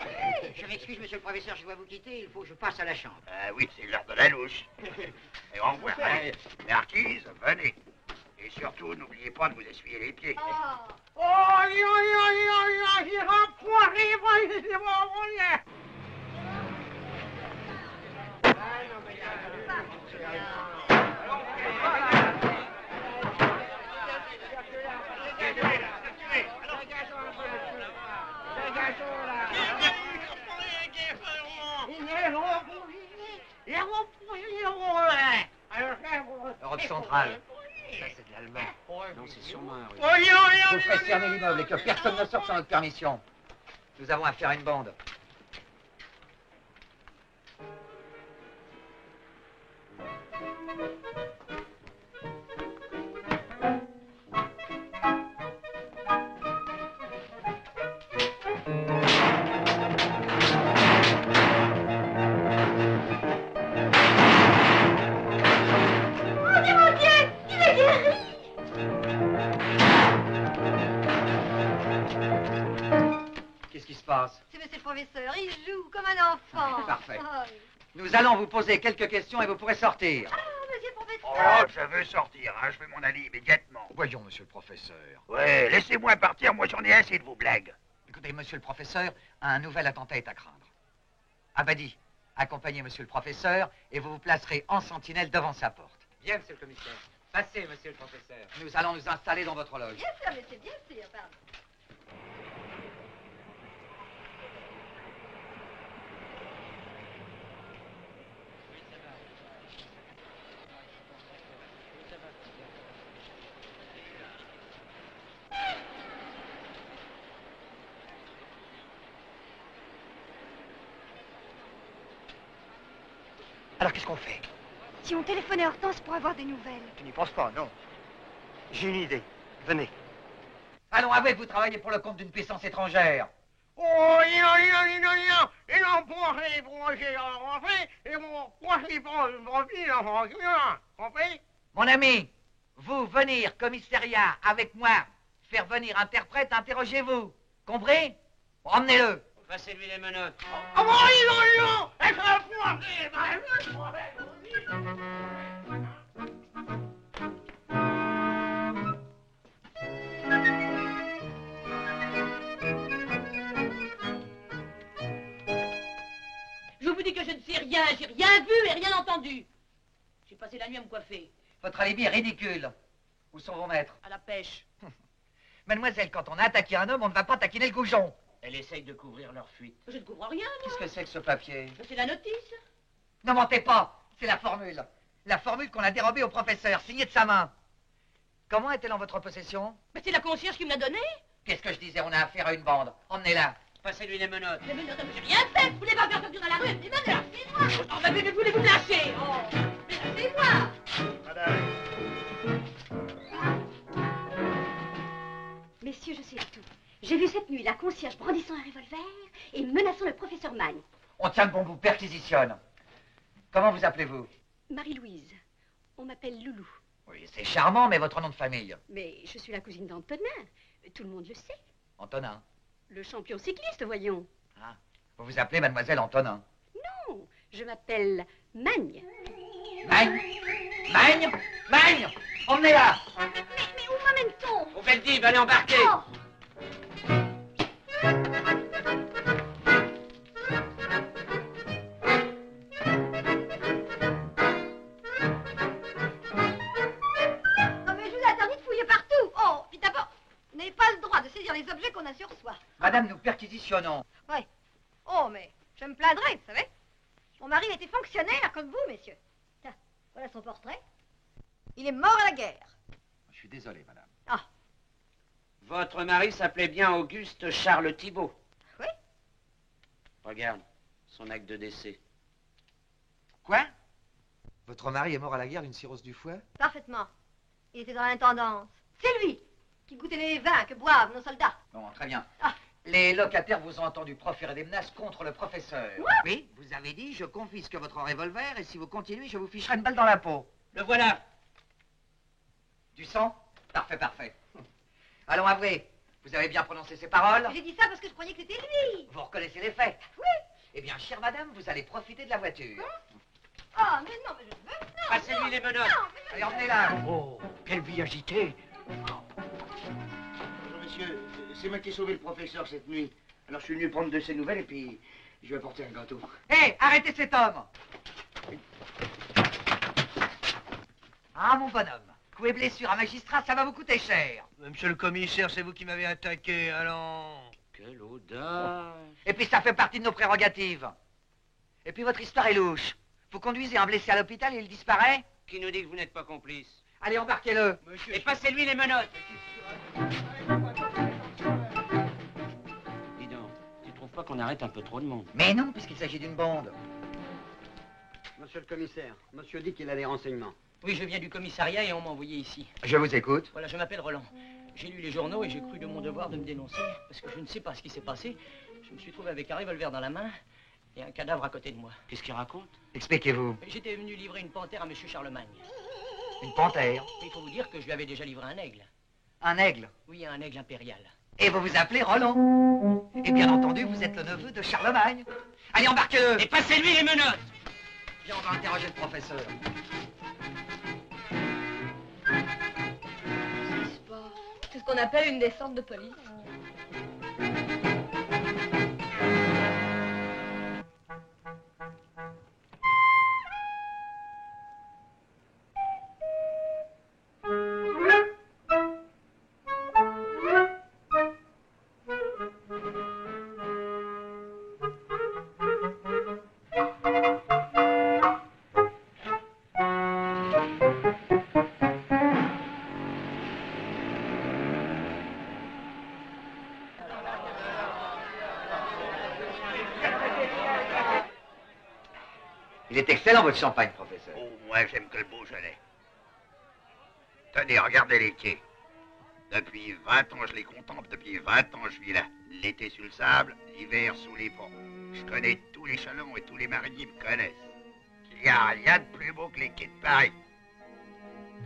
Je m'excuse, monsieur le professeur, je dois vous quitter, il faut que je passe à la chambre. Ah oui, c'est l'heure de la louche. Et au revoir. Allez, marquise, venez. Et surtout, n'oubliez pas de vous essuyer les pieds. Oh, j'ai rapproché, c'est mon lien. Europe centrale. Ça, c'est de l'allemand. Non, c'est sûrement un russe. Vous ferez cerner l'immeuble et que personne ne sorte sans notre permission. Nous avons affaire à une bande. Qu'est-ce qui se passe? C'est monsieur le professeur, il joue comme un enfant. Parfait. Oh, Nous allons vous poser quelques questions et vous pourrez sortir. monsieur le professeur. Oh, je veux sortir, hein. Je veux m'en aller immédiatement. Voyons, monsieur le professeur. Ouais, laissez-moi partir, moi j'en ai assez de vos blagues. Écoutez, monsieur le professeur, un nouvel attentat est à craindre. Abadi, accompagnez monsieur le professeur et vous vous placerez en sentinelle devant sa porte. Bien, monsieur le commissaire. Passez, monsieur le professeur. Nous allons nous installer dans votre loge. Bien sûr, monsieur, bien sûr, pardon. Alors qu'est-ce qu'on fait? Si on téléphonait à Hortense pour avoir des nouvelles. Tu n'y penses pas, non? J'ai une idée. Venez. Allons, avouez que vous travaillez pour le compte d'une puissance étrangère. Oh, ils n'ont pas les projets à rentrer, ils vont compris? Mon ami, vous venir commissariat avec moi, faire venir interprète, interrogez-vous. Compris? Emmenez-le. Passez-lui les menottes. Ah bon, ils Je vous dis que je ne sais rien, j'ai rien vu et rien entendu. J'ai passé la nuit à me coiffer. Votre alibi est ridicule. Où sont vos maîtres? À la pêche. Mademoiselle, quand on a attaqué un homme, on ne va pas taquiner le goujon. Elle essaye de couvrir leur fuite. Je ne couvre rien, moi. Qu'est-ce que c'est que ce papier? C'est la notice. Ne mentez pas, c'est la formule. La formule qu'on a dérobée au professeur, signée de sa main. Comment est-elle en votre possession? Mais c'est la concierge qui me l'a donnée. Qu'est-ce que je disais? On a affaire à une bande. Emmenez-la. Passez-lui les menottes. Les menottes, j'ai rien fait. Vous voulez pas faire sortir dans la rue? Les menottes, c'est moi. Oh, mais voulez-vous me lâcher? Oh, c'est moi. Messieurs, je sais tout. J'ai vu cette nuit la concierge brandissant un revolver et menaçant le professeur Magne. On tient bon, vous perquisitionne. Comment vous appelez-vous? Marie-Louise. On m'appelle Loulou. Oui, c'est charmant, mais votre nom de famille? Mais je suis la cousine d'Antonin. Tout le monde le sait. Antonin. Le champion cycliste, voyons. Ah, vous vous appelez mademoiselle Antonin? Non, je m'appelle Magne. Magne? Magne? Magne? Emmenez-la! Mais où m'amène-t-on? Au Veldiv, allez embarquer. Oh. Les objets qu'on a sur soi. Madame, nous perquisitionnons. Oui. Oh, mais je me plaindrais, vous savez. Mon mari était fonctionnaire comme vous, messieurs. Tiens, voilà son portrait. Il est mort à la guerre. Je suis désolé, madame. Ah. Votre mari s'appelait bien Auguste Charles Thibault. Oui. Regarde, son acte de décès. Quoi? Votre mari est mort à la guerre d'une cirrhose du foie? Parfaitement. Il était dans l'intendance. C'est lui qui goûtait les vins que boivent nos soldats. Bon, très bien. Ah. Les locataires vous ont entendu proférer des menaces contre le professeur. Moi? Oui, vous avez dit, je confisque votre revolver et si vous continuez, je vous ficherai une balle dans la peau. Le voilà. Du sang? Parfait, parfait. Allons, avouez, vous avez bien prononcé ces paroles? J'ai dit ça parce que je croyais que c'était lui. Vous reconnaissez les faits? Oui. Eh bien, chère madame, vous allez profiter de la voiture. Ah, mais non, mais je veux... Non, passez-lui les menottes. Non, mais je... Allez, emmenez-la. Oh, quelle vie agitée. Bonjour, monsieur. C'est moi qui ai sauvé le professeur cette nuit. Alors, je suis venu prendre de ses nouvelles et puis je vais apporter un gâteau. Hé, arrêtez cet homme! Ah, mon bonhomme, coups et blessures à magistrat, ça va vous coûter cher. Monsieur le commissaire, c'est vous qui m'avez attaqué, allons. Quelle audace. Et puis ça fait partie de nos prérogatives. Et puis votre histoire est louche. Vous conduisez un blessé à l'hôpital et il disparaît? Qui nous dit que vous n'êtes pas complice? Allez, embarquez-le. Et passez-lui les menottes. Dis donc, tu trouves pas qu'on arrête un peu trop de monde? Mais non, puisqu'il s'agit d'une bande. Monsieur le commissaire, monsieur dit qu'il a des renseignements. Oui, je viens du commissariat et on m'a envoyé ici. Je vous écoute. Voilà, je m'appelle Roland. J'ai lu les journaux et j'ai cru de mon devoir de me dénoncer parce que je ne sais pas ce qui s'est passé. Je me suis trouvé avec un revolver dans la main et un cadavre à côté de moi. Qu'est-ce qu'il raconte? Expliquez-vous. J'étais venu livrer une panthère à monsieur Charlemagne. Une panthère? Il faut vous dire que je lui avais déjà livré un aigle. Un aigle? Oui, un aigle impérial. Et vous vous appelez Roland. Et bien entendu, vous êtes le neveu de Charlemagne. Allez, embarquez-le. Et passez-lui les menottes. Viens, on va interroger le professeur. C'est ce qu'on appelle une descente de police. Il est excellent, votre champagne, professeur. Oh, moi, j'aime que le Beaujolais. Tenez, regardez les quais. Depuis 20 ans, je les contemple. Depuis 20 ans, je vis là. L'été sur le sable, l'hiver sous les ponts. Je connais tous les chalands et tous les mariniers me connaissent. Il n'y a rien de plus beau que les quais de Paris.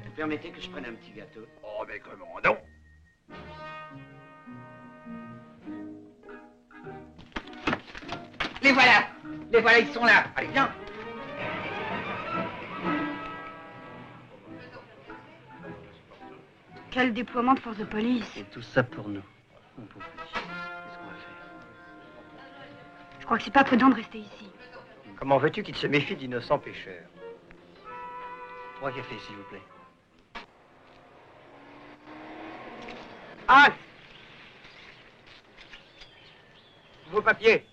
Vous permettez que je prenne un petit gâteau? Oh, mais comment donc? Les voilà, ils sont là. Allez, viens. Quel déploiement de force de police. Et tout ça pour nous. Mon pauvre petit. Qu'est-ce qu'on va faire? Je crois que c'est pas prudent de rester ici. Comment veux-tu qu'il se méfie d'innocents pêcheurs? 3 cafés, s'il vous plaît. Ah! Vos papiers.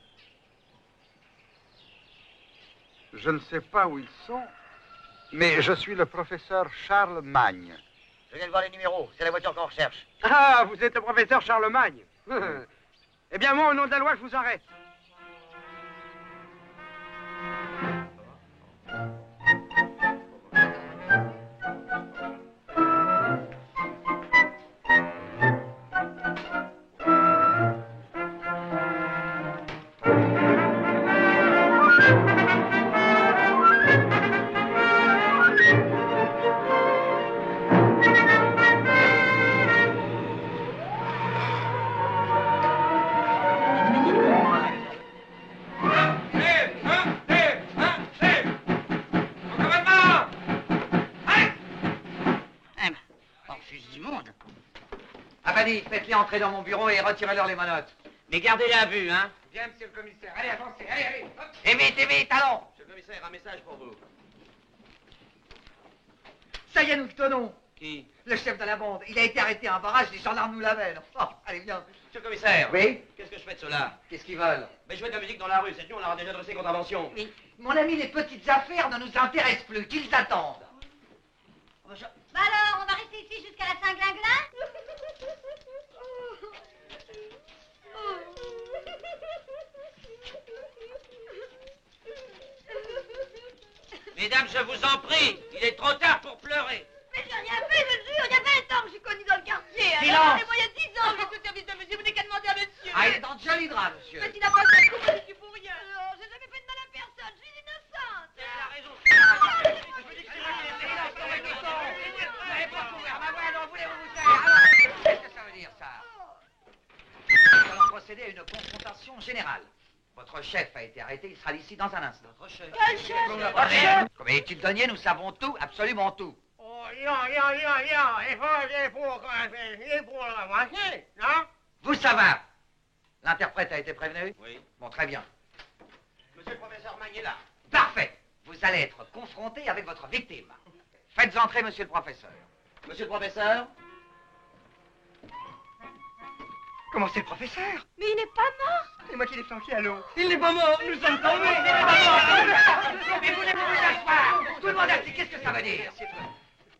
Je ne sais pas où ils sont, mais je suis le professeur Charlemagne. Je viens de voir les numéros. C'est la voiture qu'on recherche. Ah, vous êtes le professeur Charlemagne. Eh bien, moi, au nom de la loi, je vous arrête. Faites-les entrer dans mon bureau et retirez-leur les menottes. Mais gardez-les à vue, hein? Viens, monsieur le commissaire. Allez, avancez, allez. Hop. Et vite, allons. Monsieur le commissaire, un message pour vous. Ça y est, nous le tenons. Qui? Le chef de la bande. Il a été arrêté à un barrage, les gendarmes nous l'amènent. Oh, allez, viens. Monsieur le commissaire. Oui? Qu'est-ce que je fais de cela? Qu'est-ce qu'ils veulent? Mais jouer de la musique dans la rue, cette nuit, on leur a déjà dressé contravention. Oui. Mon ami, les petites affaires ne nous intéressent plus. Qu'ils attendent. Bah alors, on va rester ici jusqu'à la Saint-Glinglin? Mesdames, je vous en prie, il est trop tard pour pleurer. Mais j'ai rien fait, je jure, il y a 20 ans que je suis connue dans le quartier. Silence! Et moi, il y a 10 ans que je suis au service de monsieur, vous n'avez qu'à demander à monsieur. Ah, il est dans de jolis draps, monsieur. Mais s'il n'a pas fait de coup, je suis pour rien. Alors, j'ai jamais fait de mal à personne, je suis innocente. Elle a raison. Qu'est-ce que ça veut dire, ça? Nous allons procéder à une confrontation générale. Votre chef a été arrêté, il sera ici dans un instant. Votre chef? Quel chef? Comme est-il donnier, nous savons tout, absolument tout. Oh, il faut la moitié, non? Vous, ça va? L'interprète a été prévenu? Oui. Bon, très bien. Monsieur le professeur Magne est là. Parfait. Vous allez être confronté avec votre victime. Faites entrer, monsieur le professeur. Monsieur le professeur? Comment c'est le professeur? Mais il n'est pas mort. C'est moi qui l'ai flanqué à l'eau. Il n'est pas mort, nous sommes tombés. Mais voulez-vous vous asseoir? Tout le monde assis, qu'est-ce que ça veut dire?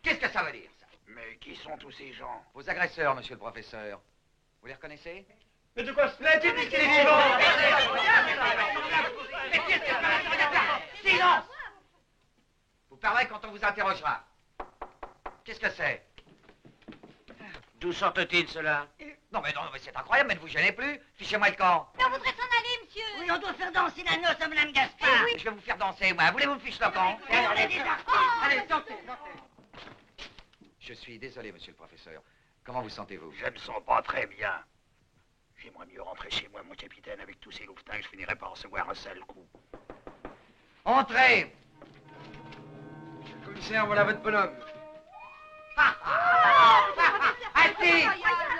Qu'est-ce que ça veut dire, ça? Mais qui sont tous ces gens? Vos agresseurs, monsieur le professeur. Vous les reconnaissez? Mais de quoi se plaint-il puisqu'il est vivant? Mais qu'est-ce que ça veut dire? Silence! Vous parlerez quand on vous interrogera. Qu'est-ce que c'est? D'où sortent-ils, cela? Non, mais c'est incroyable, mais ne vous gênez plus. Fichez-moi le camp. Mais on voudrait s'en aller, monsieur. Oui, on doit faire danser la noce à Mme Gaspard. Je vais vous faire danser, moi. Voulez-vous me ficher le camp? On est des artistes. Allez, sortez. Je suis désolé, monsieur le professeur. Comment vous sentez-vous? Je ne me sens pas très bien. J'aimerais mieux rentrer chez moi, mon capitaine, avec tous ces louvetins, je finirais par recevoir un sale coup. Entrez! Monsieur le commissaire, voilà votre bonhomme. Assis!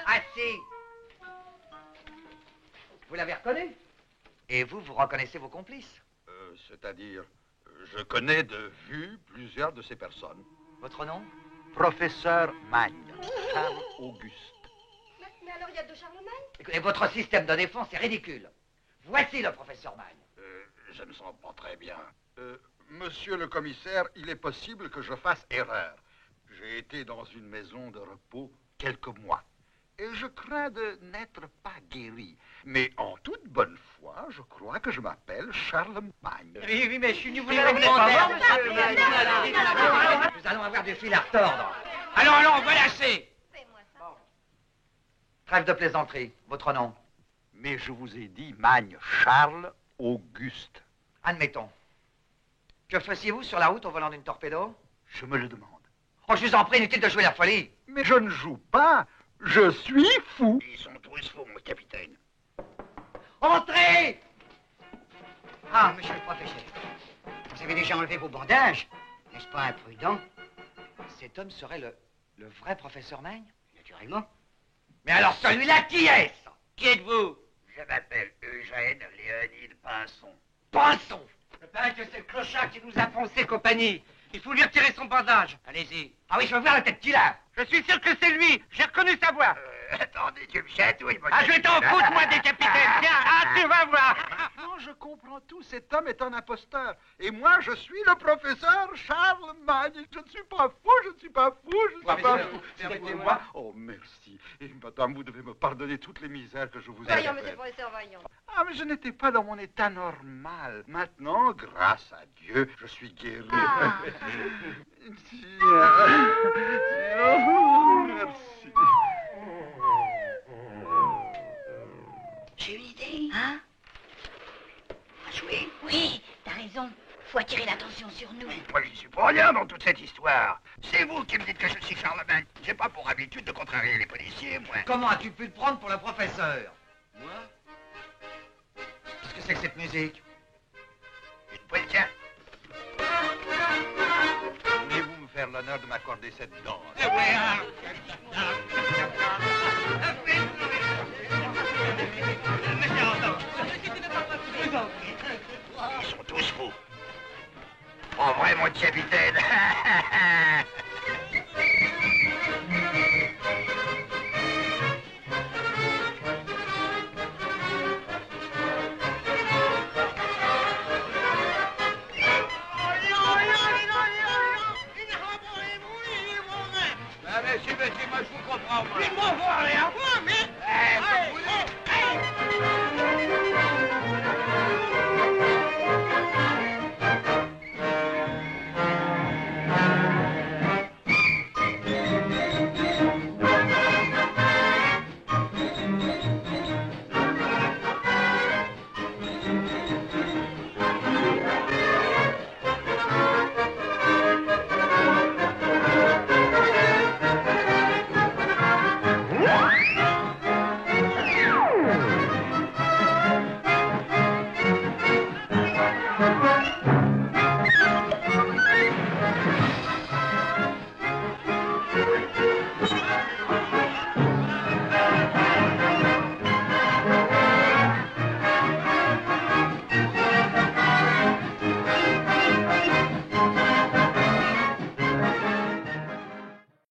Assis! Vous l'avez reconnu? Et vous, vous reconnaissez vos complices? C'est-à-dire, je connais de vue plusieurs de ces personnes. Votre nom? Professeur Magne, Charles Auguste. Mais alors, il y a deux Charlemagne? Écoutez, votre système de défense est ridicule. Voici le professeur Magne. Je ne me sens pas très bien. Monsieur le commissaire, il est possible que je fasse erreur. J'ai été dans une maison de repos quelques mois. et je crains de n'être pas guéri. Mais en toute bonne foi, je crois que je m'appelle Charlemagne. Oui, mais je suis venu vous Nous demander Nous allons avoir du fil à retordre. Allons, voilà assez. Trêve de plaisanterie. Votre nom? Mais je vous ai dit Magne Charles Auguste. Admettons. Que faisiez-vous sur la route au volant d'une torpedo? Je me le demande. Oh, je vous en prie, inutile de jouer la folie. Mais je ne joue pas. Je suis fou. Ils sont tous fous, mon capitaine. Entrez! Ah, monsieur le professeur, vous avez déjà enlevé vos bandages, n'est-ce pas imprudent? Cet homme serait le vrai professeur Magne? Naturellement. Mais alors celui-là, qui est-ce? Qui êtes-vous? Je m'appelle Eugène Léonide Pinson. Pinson! Le pareil que c'est le clochard qui nous a foncé compagnie. Il faut lui retirer son bandage. Allez-y. Ah oui, je veux voir la tête qu'il a. Je suis sûr que c'est lui. J'ai reconnu sa voix. Attendez, tu me chatouilles, mon Ah, je vais t'en foutre, moi, des capitaines. Tiens, ah, tu vas voir. Maintenant, je comprends tout. Cet homme est un imposteur. Et moi, je suis le professeur Charlemagne. Je ne suis pas fou, je ne suis pas fou, je ne suis pas fou. Permettez-moi. Oh, merci. Et madame, vous devez me pardonner toutes les misères que je vous ai faites. Voyons, monsieur le professeur, voyons. Ah, mais je n'étais pas dans mon état normal. Maintenant, grâce à Dieu, je suis guéri. Ah. Merci. J'ai une idée. Hein? On va jouer? Oui, t'as raison. Faut attirer l'attention sur nous. Moi, j'y suis pour rien dans toute cette histoire. C'est vous qui me dites que je suis Charlemagne. J'ai pas pour habitude de contrarier les policiers, moi. Comment as-tu pu te prendre pour le professeur? Moi? Qu'est-ce que c'est que cette musique? Une polka. Voulez-vous me faire l'honneur de m'accorder cette danse? Ils sont tous fous. En vrai, mon capitaine. Moi, je vous comprends, moi. Il m'en voit rien, moi, mais